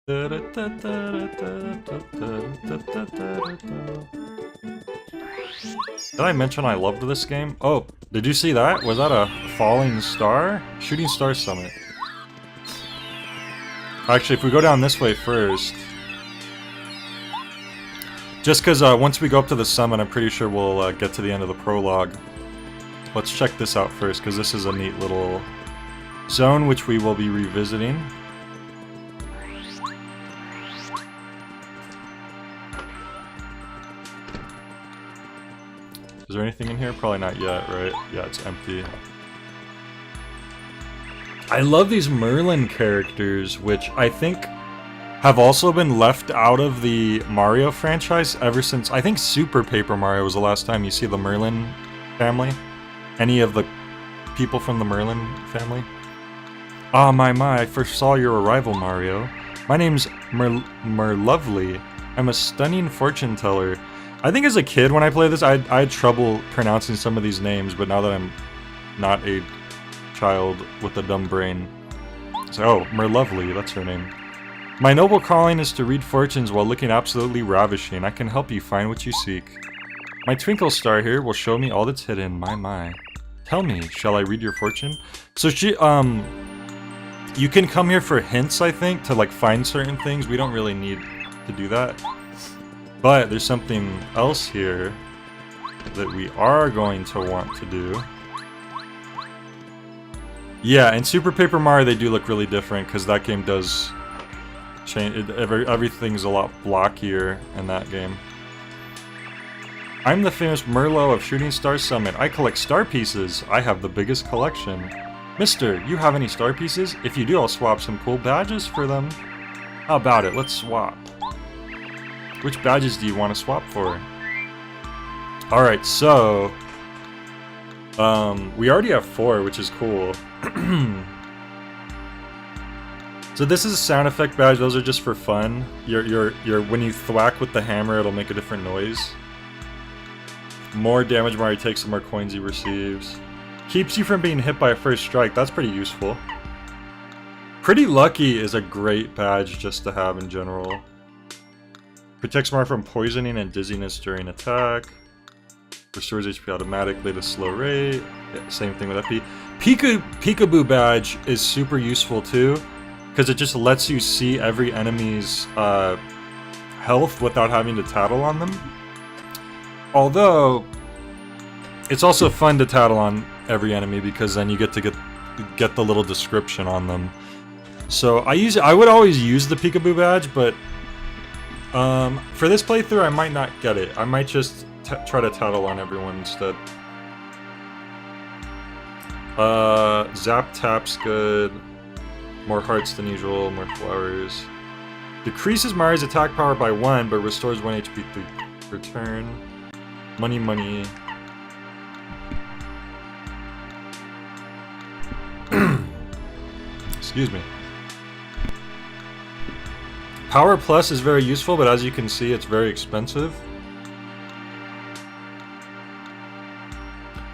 Did I mention I loved this game? Oh, did you see that? Was that a falling star? Shooting Star Summit. Actually, if we go down this way first... Just because once we go up to the summit, I'm pretty sure we'll get to the end of the prologue. Let's check this out first, because this is a neat little zone which we will be revisiting. Is there anything in here? Probably not yet, right? Yeah, it's empty. I love these Merlin characters, which I think have also been left out of the Mario franchise ever since... I think Super Paper Mario was the last time you see the Merlin family. Any of the people from the Merlin family. Ah, my, I first saw your arrival, Mario. My name's Merlovely. I'm a stunning fortune teller. I think as a kid when I played this, I had trouble pronouncing some of these names, but now that I'm not a child with a dumb brain. So, oh, Merlovely, that's her name. My noble calling is to read fortunes while looking absolutely ravishing. I can help you find what you seek. My twinkle star here will show me all that's hidden, my. Tell me, shall I read your fortune? So she, you can come here for hints, I think, to like find certain things. We don't really need to do that. But there's something else here that we are going to want to do. Yeah, in Super Paper Mario they do look really different because that game does Everything's a lot blockier in that game. I'm the famous Merlot of Shooting Star Summit. I collect star pieces. I have the biggest collection. Mister, you have any star pieces? If you do, I'll swap some cool badges for them. How about it? Let's swap. Which badges do you want to swap for? Alright, so... we already have 4, which is cool. So this is a sound effect badge. Those are just for fun. When you thwack with the hammer, it'll make a different noise. More damage Mario takes, the more coins he receives. Keeps you from being hit by a first strike. That's pretty useful. Pretty Lucky is a great badge just to have in general. Protects Mario from poisoning and dizziness during attack. Restores HP automatically at a slow rate. Yeah, same thing with FP. Peekaboo badge is super useful too, because it just lets you see every enemy's health without having to tattle on them. Although, it's also fun to tattle on every enemy because then you get to get the little description on them. So I would always use the Peekaboo badge, but for this playthrough I might not get it. I might just try to tattle on everyone instead. Zap Tap's good. More hearts than usual, more flowers. Decreases Mario's attack power by 1, but restores 1 HP per turn. Money, money. Excuse me. Power Plus is very useful, but as you can see, it's very expensive.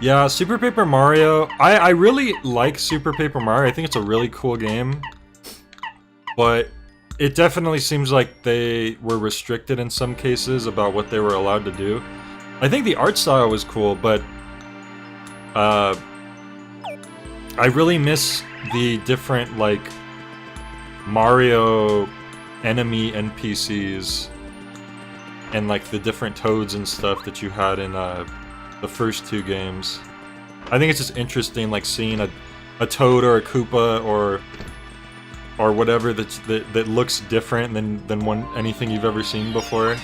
Yeah, Super Paper Mario. I really like Super Paper Mario. I think it's a really cool game. But it definitely seems like they were restricted in some cases about what they were allowed to do. I think the art style was cool, but I really miss the different, like, Mario enemy NPCs and, like, the different toads and stuff that you had in the first 2 games. I think it's just interesting, like, seeing a Toad or a Koopa or whatever that looks different than anything you've ever seen before.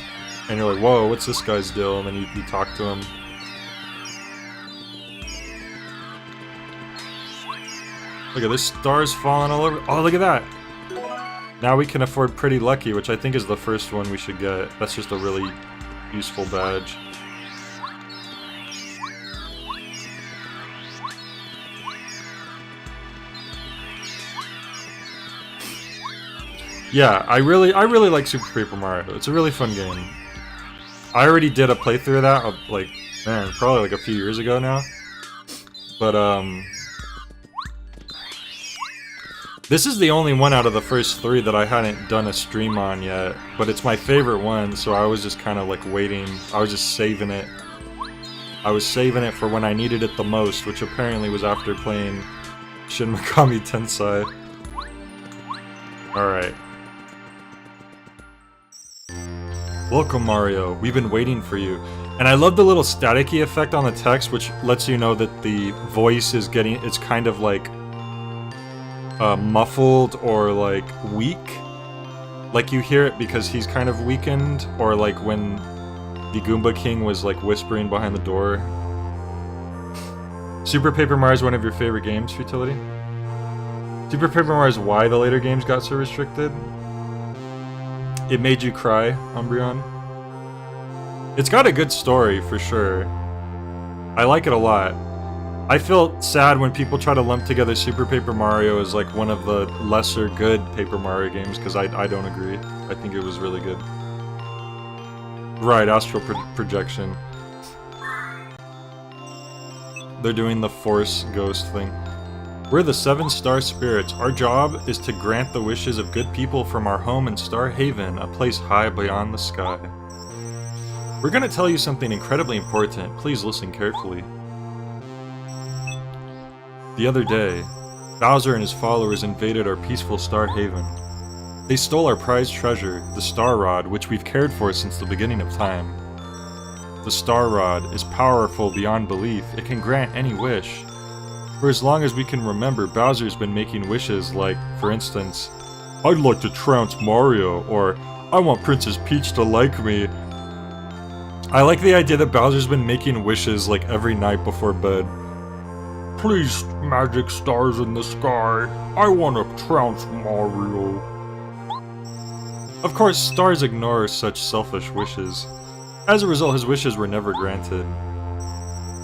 And you're like, whoa, what's this guy's deal? And then you talk to him. Look at this, stars falling all over. Oh, look at that! Now we can afford Pretty Lucky, which I think is the first one we should get. That's just a really useful badge. Yeah, I really like Super Paper Mario. It's a really fun game. I already did a playthrough of that, like, man, probably like a few years ago now. But, this is the only one out of the first 3 that I hadn't done a stream on yet. But it's my favorite one, so I was just kind of like waiting. I was just saving it. I was saving it for when I needed it the most, which apparently was after playing Shin Megami Tensei. Alright. Welcome, Mario. We've been waiting for you. And I love the little staticky effect on the text, which lets you know that the voice is it's kind of like muffled or like weak. Like you hear it because he's kind of weakened, or like when the Goomba King was like whispering behind the door. Super Paper Mario is one of your favorite games, Futility? Super Paper Mario is why the later games got so restricted. It made you cry, Umbreon. It's got a good story, for sure. I like it a lot. I feel sad when people try to lump together Super Paper Mario as like one of the lesser good Paper Mario games, because I don't agree. I think it was really good. Right, Astral Projection. They're doing the Force Ghost thing. We're the 7-star spirits. Our job is to grant the wishes of good people from our home in Star Haven, a place high beyond the sky. We're gonna tell you something incredibly important. Please listen carefully. The other day, Bowser and his followers invaded our peaceful Star Haven. They stole our prized treasure, the Star Rod, which we've cared for since the beginning of time. The Star Rod is powerful beyond belief. It can grant any wish. For as long as we can remember, Bowser's been making wishes like, for instance, I'd like to trounce Mario, or I want Princess Peach to like me. I like the idea that Bowser's been making wishes like every night before bed. Please, magic stars in the sky, I want to trounce Mario. Of course, stars ignore such selfish wishes. As a result, his wishes were never granted.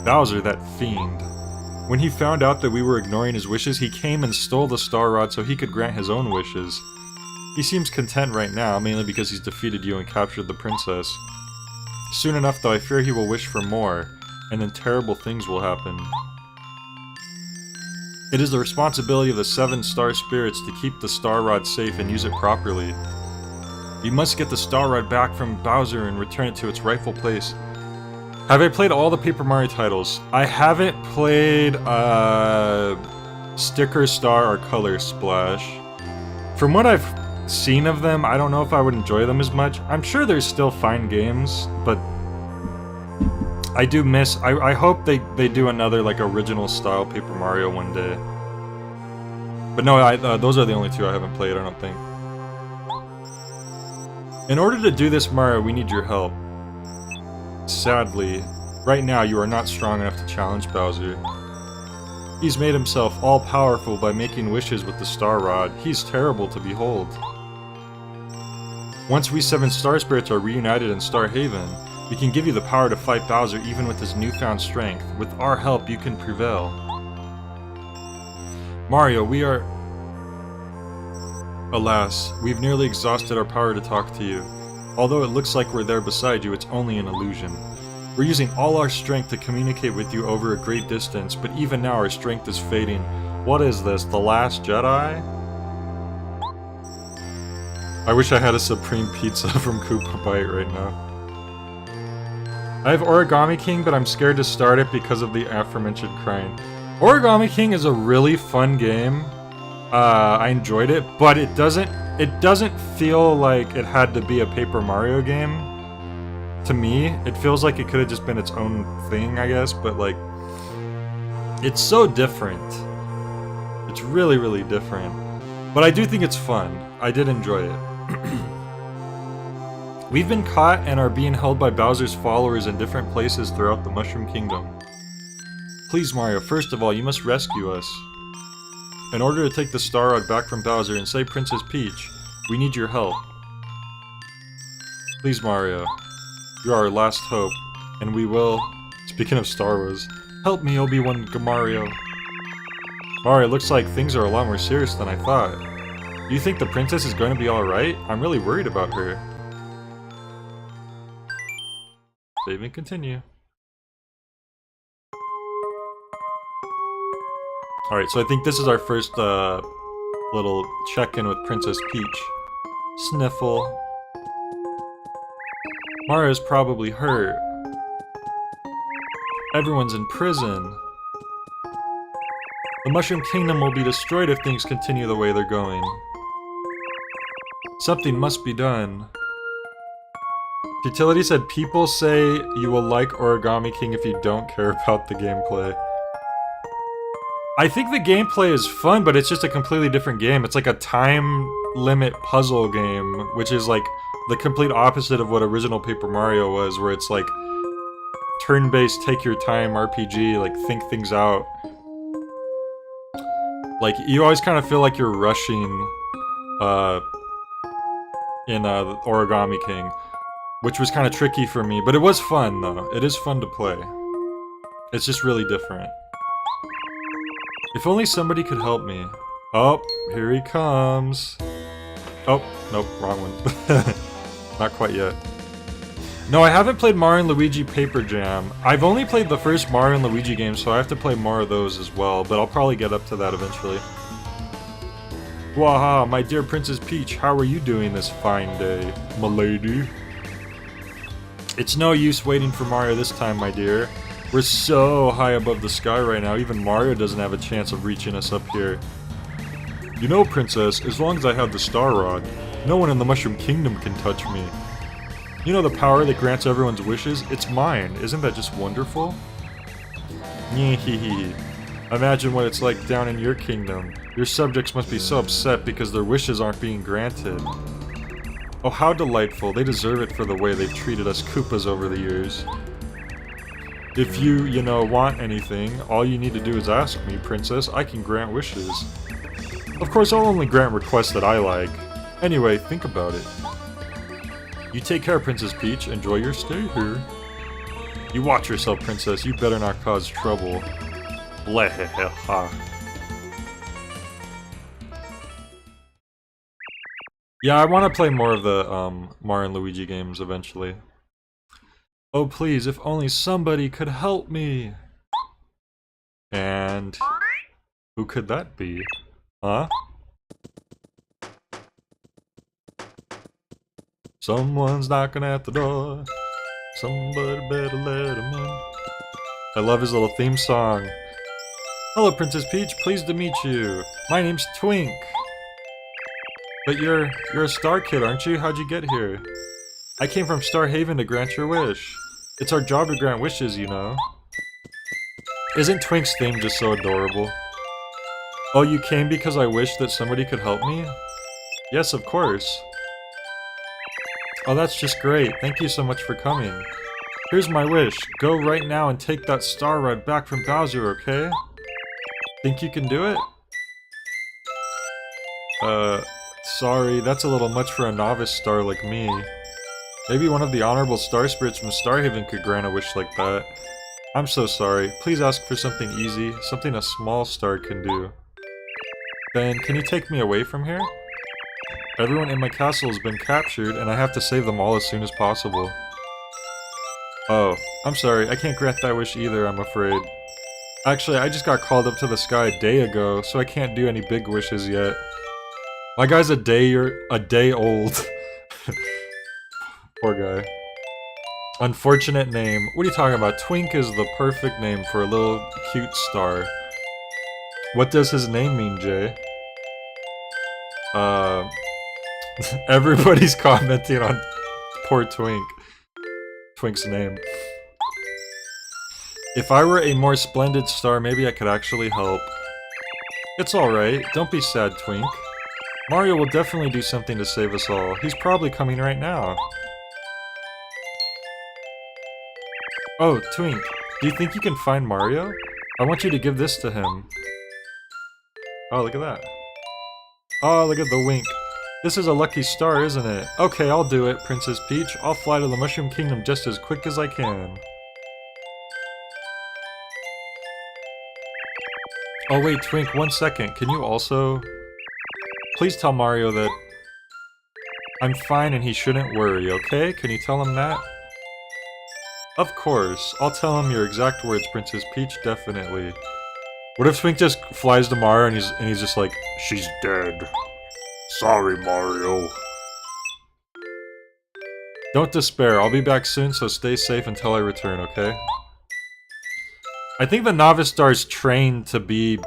Bowser, that fiend. When he found out that we were ignoring his wishes, he came and stole the Star Rod so he could grant his own wishes. He seems content right now, mainly because he's defeated you and captured the princess. Soon enough, though, I fear he will wish for more, and then terrible things will happen. It is the responsibility of the 7 star spirits to keep the Star Rod safe and use it properly. You must get the Star Rod back from Bowser and return it to its rightful place. Have I played all the Paper Mario titles? I haven't played, Sticker Star or Color Splash. From what I've seen of them, I don't know if I would enjoy them as much. I'm sure they're still fine games, but I do miss... I hope they do another, like, original style Paper Mario one day. But no, those are the only 2 I haven't played, I don't think. In order to do this, Mario, we need your help. Sadly, right now you are not strong enough to challenge Bowser. He's made himself all-powerful by making wishes with the Star Rod. He's terrible to behold. Once we 7 Star Spirits are reunited in Star Haven, we can give you the power to fight Bowser even with his newfound strength. With our help, you can prevail. Mario, we are... Alas, we've nearly exhausted our power to talk to you. Although it looks like we're there beside you, it's only an illusion. We're using all our strength to communicate with you over a great distance, but even now our strength is fading. What is this, The Last Jedi? I wish I had a Supreme Pizza from Koopa Bite right now. I have Origami King, but I'm scared to start it because of the aforementioned crying. Origami King is a really fun game. I enjoyed it, but it doesn't feel like it had to be a Paper Mario game. To me, it feels like it could have just been its own thing, I guess, but like, it's so different. It's really, really different. But I do think it's fun. I did enjoy it. We've been caught and are being held by Bowser's followers in different places throughout the Mushroom Kingdom. Please, Mario, first of all, you must rescue us. In order to take the Star Rod back from Bowser and save Princess Peach, we need your help. Please, Mario. You're our last hope, and we will... Speaking of Star Wars, help me, Obi-Wan Mario. Mario, looks like things are a lot more serious than I thought. Do you think the princess is going to be alright? I'm really worried about her. Save and continue. Alright, so I think this is our first little check-in with Princess Peach. Sniffle. Mario's probably hurt. Everyone's in prison. The Mushroom Kingdom will be destroyed if things continue the way they're going. Something must be done. Futility said, people say you will like Origami King if you don't care about the gameplay. I think the gameplay is fun, but it's just a completely different game. It's like a time limit puzzle game, which is like the complete opposite of what original Paper Mario was, where it's like turn-based, take your time RPG, like think things out. Like, you always kind of feel like you're rushing in Origami King, which was kind of tricky for me, but it was fun though. It is fun to play. It's just really different. If only somebody could help me. Oh, here he comes. Oh, nope, wrong one. Not quite yet. No, I haven't played Mario & Luigi Paper Jam. I've only played the first Mario & Luigi game, so I have to play more of those as well, but I'll probably get up to that eventually. Waha, my dear Princess Peach, how are you doing this fine day, m'lady? It's no use waiting for Mario this time, my dear. We're so high above the sky right now, even Mario doesn't have a chance of reaching us up here. You know, Princess, as long as I have the Star Rod, no one in the Mushroom Kingdom can touch me. You know the power that grants everyone's wishes? It's mine. Isn't that just wonderful? Imagine what it's like down in your kingdom. Your subjects must be so upset because their wishes aren't being granted. Oh, how delightful. They deserve it for the way they've treated us Koopas over the years. If you know, want anything, all you need to do is ask me, Princess. I can grant wishes. Of course, I'll only grant requests that I like. Anyway, think about it. You take care, Princess Peach. Enjoy your stay here. You watch yourself, Princess. You better not cause trouble. Bleheheha. Yeah, I want to play more of the Mario and Luigi games eventually. Oh please, if only somebody could help me! And... who could that be? Huh? Someone's knocking at the door. Somebody better let him in. I love his little theme song. Hello, Princess Peach. Pleased to meet you. My name's Twink. But you're a star kid, aren't you? How'd you get here? I came from Star Haven to grant your wish. It's our job to grant wishes, you know. Isn't Twink's theme just so adorable? Oh, you came because I wished that somebody could help me? Yes, of course. Oh, that's just great. Thank you so much for coming. Here's my wish. Go right now and take that star rod back from Bowser, okay? Think you can do it? Sorry, that's a little much for a novice star like me. Maybe one of the honorable star spirits from Starhaven could grant a wish like that. I'm so sorry. Please ask for something easy, something a small star can do. Then, can you take me away from here? Everyone in my castle has been captured, and I have to save them all as soon as possible. Oh, I'm sorry, I can't grant that wish either, I'm afraid. Actually, I just got called up to the sky a day ago, so I can't do any big wishes yet. My guy's a day old. Poor guy. Unfortunate name. What are you talking about? Twink is the perfect name for a little cute star. What does his name mean, Jay? Everybody's commenting on poor Twink. Twink's name. If I were a more splendid star, maybe I could actually help. It's alright. Don't be sad, Twink. Mario will definitely do something to save us all. He's probably coming right now. Oh, Twink. Do you think you can find Mario? I want you to give this to him. Oh, look at that. Oh, look at the wink. This is a lucky star, isn't it? Okay, I'll do it, Princess Peach. I'll fly to the Mushroom Kingdom just as quick as I can. Oh wait, Twink, 1 second. Can you also... Please tell Mario that... I'm fine and he shouldn't worry, okay? Can you tell him that? Of course. I'll tell him your exact words, Princess Peach, definitely. What if Twink just flies to Mario and he's just like, she's dead. Sorry, Mario. Don't despair. I'll be back soon, so stay safe until I return, okay? I think the novice star's trained to be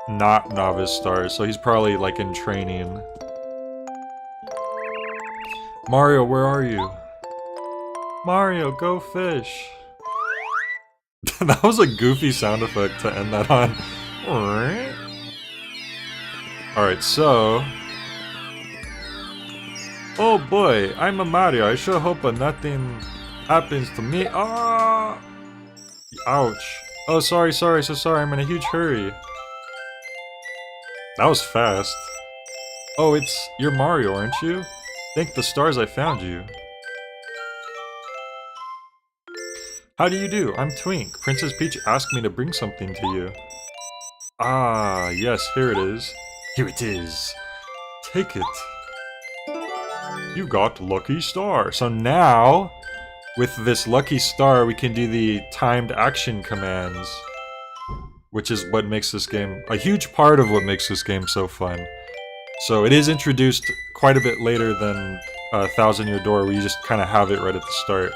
not novice stars, so he's probably like in training. Mario, where are you? Mario, go fish. That was a goofy sound effect to end that on. Alright, so... Oh boy, I'm a Mario. I sure hope nothing happens to me. Ah! Ouch. Oh, sorry, so sorry. I'm in a huge hurry. That was fast. Oh, you're Mario, aren't you? Thank the stars I found you. How do you do? I'm Twink. Princess Peach asked me to bring something to you. Ah, yes, here it is. Here it is. Take it. You got Lucky Star. So now, with this Lucky Star, we can do the timed action commands. Which is what makes this game, a huge part of what makes this game so fun. So it is introduced quite a bit later than Thousand Year Door, where you just kind of have it right at the start.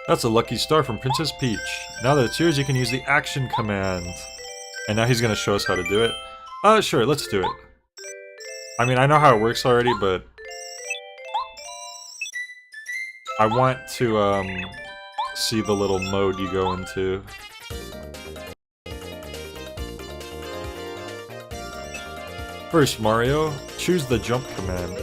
That's a Lucky Star from Princess Peach. Now that it's yours, you can use the action command. And now he's gonna show us how to do it. Sure, let's do it. I mean, I know how it works already, but... I want to, see the little mode you go into. First, Mario, choose the jump command.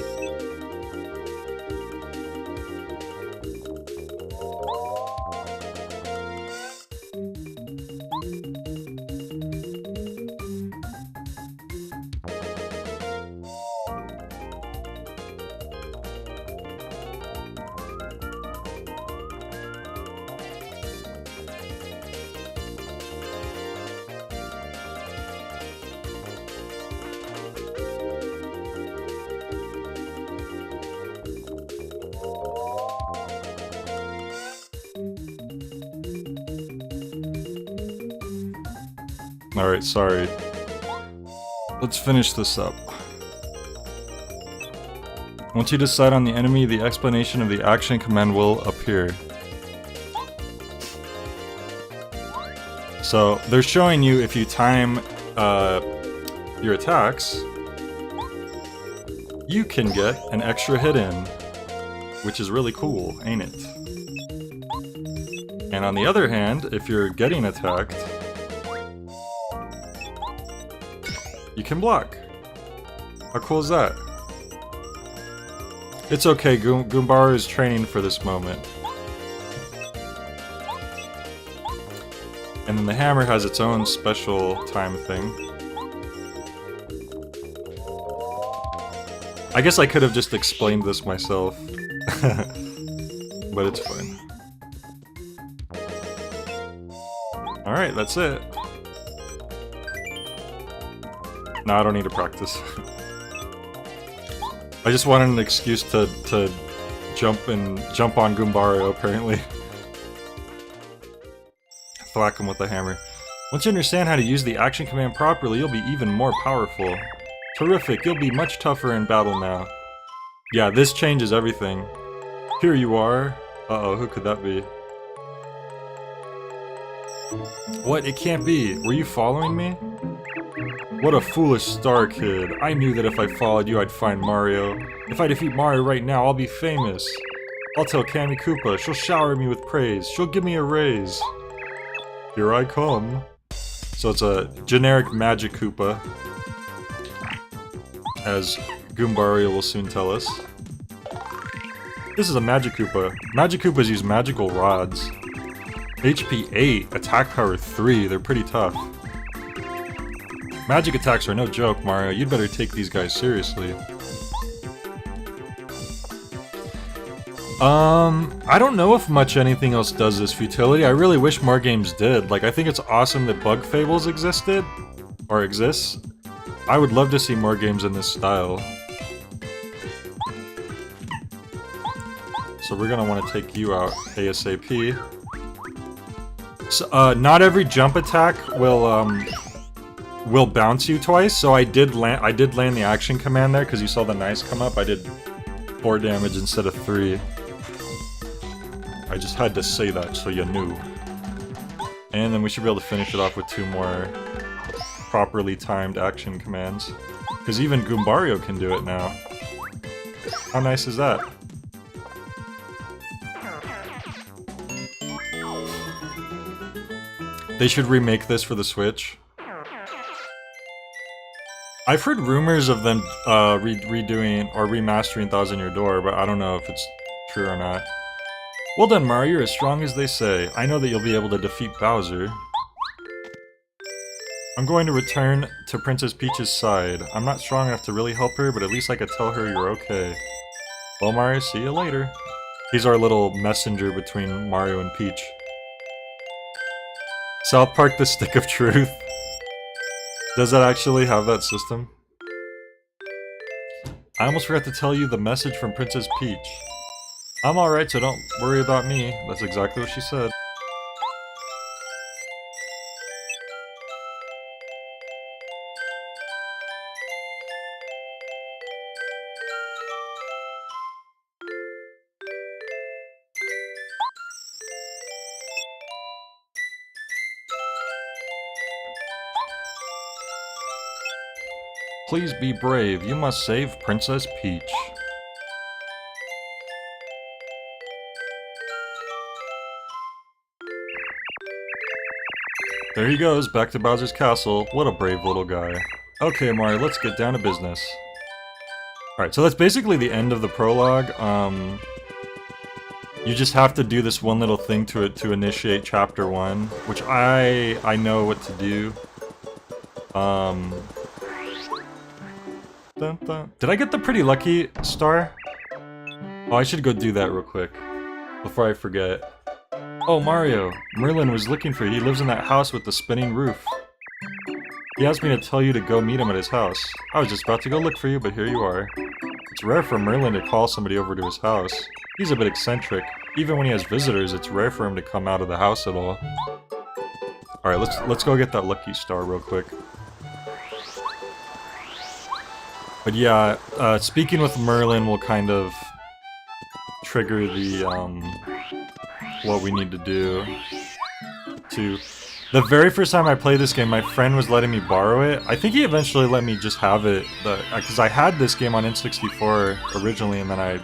Alright, sorry. Let's finish this up. Once you decide on the enemy, the explanation of the action command will appear. So, they're showing you if you time your attacks, you can get an extra hit in, which is really cool, ain't it? And on the other hand, if you're getting attacked, you can block. How cool is that? It's okay, Goombaru is training for this moment. And then the hammer has its own special time thing. I guess I could have just explained this myself. But it's fine. Alright, that's it. No, I don't need to practice. I just wanted an excuse to jump on Goombaru, apparently. Thwack him with the hammer. Once you understand how to use the action command properly, you'll be even more powerful. Terrific, you'll be much tougher in battle now. Yeah, this changes everything. Here you are. Uh-oh, who could that be? What? It can't be. Were you following me? What a foolish star kid. I knew that if I followed you, I'd find Mario. If I defeat Mario right now, I'll be famous. I'll tell Kammy Koopa. She'll shower me with praise. She'll give me a raise. Here I come. So it's a generic Magic Koopa, as Goombario will soon tell us. This is a Magic Koopa. Magic Koopas use magical rods. HP 8, attack power 3, they're pretty tough. Magic attacks are no joke, Mario. You'd better take these guys seriously. I don't know if much anything else does this futility. I really wish more games did. Like, I think it's awesome that Bug Fables existed. Or exists. I would love to see more games in this style. So we're gonna want to take you out ASAP. So, not every jump attack will bounce you twice, so I did land the action command there because you saw the nice come up. I did 4 damage instead of 3. I just had to say that so you knew. And then we should be able to finish it off with 2 more properly timed action commands. Because even Goombario can do it now. How nice is that? They should remake this for the Switch. I've heard rumors of them redoing or remastering Thousand Year Door, but I don't know if it's true or not. Well done, Mario, you're as strong as they say. I know that you'll be able to defeat Bowser. I'm going to return to Princess Peach's side. I'm not strong enough to really help her, but at least I could tell her you're okay. Well, Mario, see you later. He's our little messenger between Mario and Peach. South Park: The Stick of Truth. Does that actually have that system? I almost forgot to tell you the message from Princess Peach. I'm alright, so don't worry about me. That's exactly what she said. Please be brave. You must save Princess Peach. There he goes, back to Bowser's castle. What a brave little guy. Okay, Mario, let's get down to business. Alright, so that's basically the end of the prologue. You just have to do this one little thing to it to initiate chapter 1, which I know what to do. Dun, dun. Did I get the pretty lucky star? Oh, I should go do that real quick before I forget. Oh, Mario, Merlin was looking for you. He lives in that house with the spinning roof. He asked me to tell you to go meet him at his house. I was just about to go look for you, but here you are. It's rare for Merlin to call somebody over to his house. He's a bit eccentric. Even when he has visitors, it's rare for him to come out of the house at all. Alright, let's go get that lucky star real quick. But yeah, speaking with Merlin will kind of trigger the, what we need to do. The very first time I played this game, my friend was letting me borrow it. I think he eventually let me just have it, because I had this game on N64 originally, and then I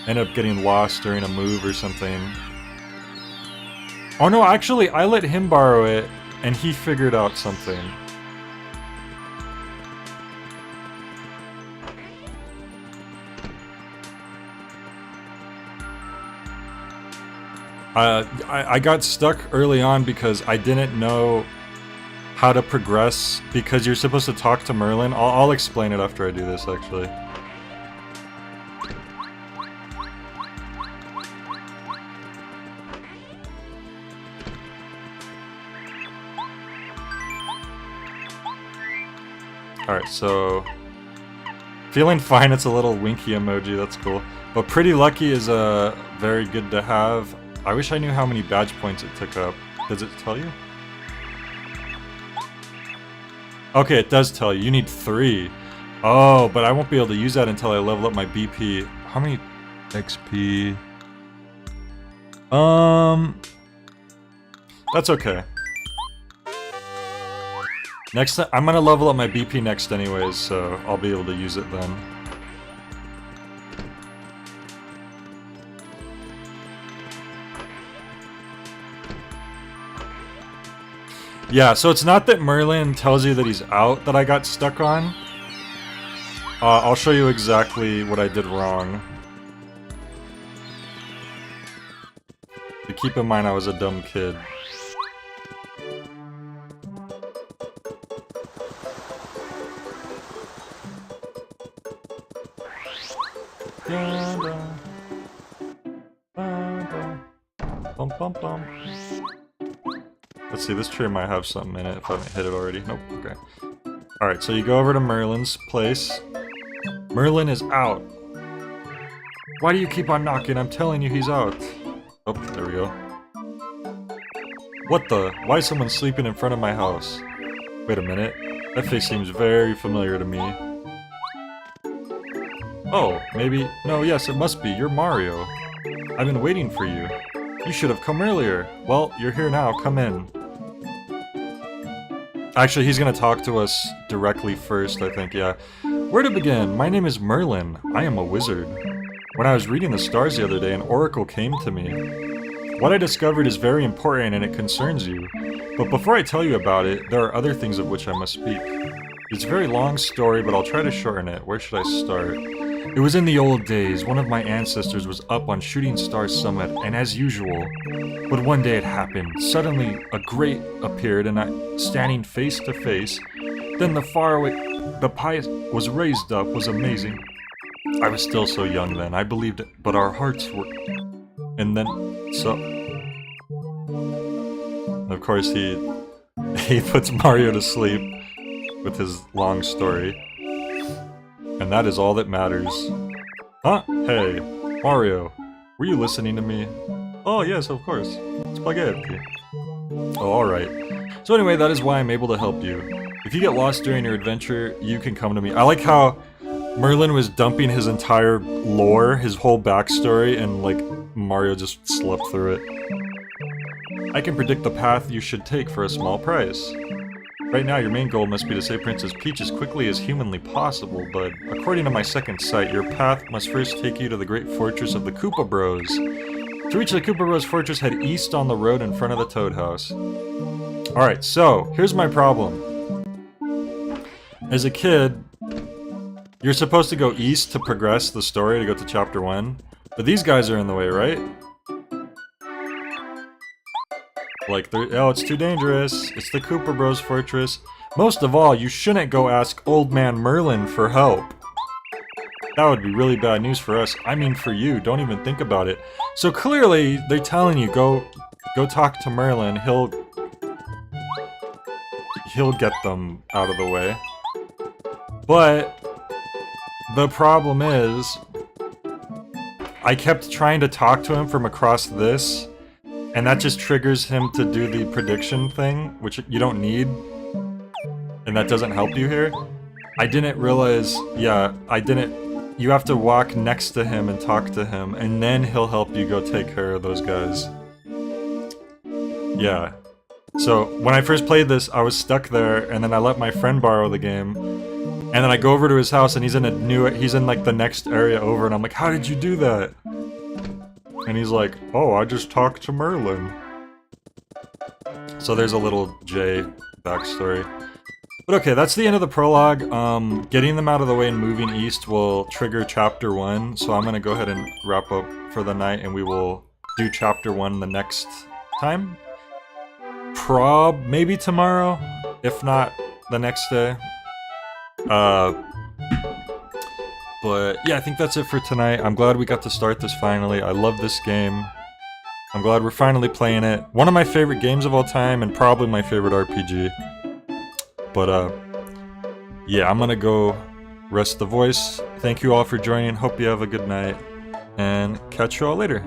ended up getting lost during a move or something. Oh no, actually, I let him borrow it, and he figured out something. I got stuck early on because I didn't know how to progress, because you're supposed to talk to Merlin. I'll explain it after I do this, actually. Alright, so... Feeling fine, it's a little winky emoji, that's cool. But pretty lucky is very good to have. I wish I knew how many badge points it took up. Does it tell you? Okay, it does tell you. You need 3. Oh, but I won't be able to use that until I level up my BP. How many XP? That's okay. Next time, I'm gonna level up my BP next anyways, so I'll be able to use it then. Yeah, so it's not that Merlin tells you that he's out that I got stuck on. I'll show you exactly what I did wrong. But keep in mind I was a dumb kid. Bum, bum, bum. Let's see, this tree might have something in it if I haven't hit it already. Nope, okay. Alright, so you go over to Merlin's place. Merlin is out. Why do you keep on knocking? I'm telling you he's out. Oh, there we go. What the? Why is someone sleeping in front of my house? Wait a minute. That face seems very familiar to me. Oh, maybe... No, yes, it must be. You're Mario. I've been waiting for you. You should have come earlier. Well, you're here now. Come in. Actually, he's gonna talk to us directly first, I think, yeah. Where to begin? My name is Merlin. I am a wizard. When I was reading the stars the other day, an oracle came to me. What I discovered is very important and it concerns you. But before I tell you about it, there are other things of which I must speak. It's a very long story, but I'll try to shorten it. Where should I start? It was in the old days. One of my ancestors was up on Shooting Star Summit, and as usual. But one day it happened. Suddenly, a grate appeared, and I, standing face to face. Then the pie was raised up, was amazing. I was still so young then. I believed it, but our hearts were... And then, so... Of course, he puts Mario to sleep with his long story. And that is all that matters. Huh? Hey, Mario, were you listening to me? Oh yes, of course. Spaghetti. Oh, alright. So anyway, that is why I'm able to help you. If you get lost during your adventure, you can come to me. I like how Merlin was dumping his entire lore, his whole backstory, and like, Mario just slept through it. I can predict the path you should take for a small price. Right now, your main goal must be to save Princess Peach as quickly as humanly possible, but according to my second sight, your path must first take you to the great fortress of the Koopa Bros. To reach the Koopa Bros fortress, head east on the road in front of the Toad House. Alright, so, here's my problem. as a kid, you're supposed to go east to progress the story to go to chapter 1. But these guys are in the way, right? Like, oh, it's too dangerous. It's the Cooper Bros Fortress. Most of all, you shouldn't go ask Old Man Merlin for help. That would be really bad news for us. I mean for you, don't even think about it. So clearly, they're telling you, go talk to Merlin, he'll get them out of the way. But the problem is, I kept trying to talk to him from across this, and that just triggers him to do the prediction thing, which you don't need, and that doesn't help you here. I didn't realize, you have to walk next to him and talk to him, and then he'll help you go take care of those guys. Yeah. So, when I first played this, I was stuck there, and then I let my friend borrow the game, and then I go over to his house, and he's in like the next area over, and I'm like, how did you do that? And he's like, oh, I just talked to Merlin. So there's a little J backstory. But okay, that's the end of the prologue. Getting them out of the way and moving east will trigger chapter 1, so I'm gonna go ahead and wrap up for the night, and we will do chapter 1 the next time. Maybe tomorrow, if not the next day. But yeah, I think that's it for tonight. I'm glad we got to start this finally. I love this game. I'm glad we're finally playing it. One of my favorite games of all time, and probably my favorite RPG. But yeah, I'm gonna go rest the voice. Thank you all for joining. Hope you have a good night, and catch you all later.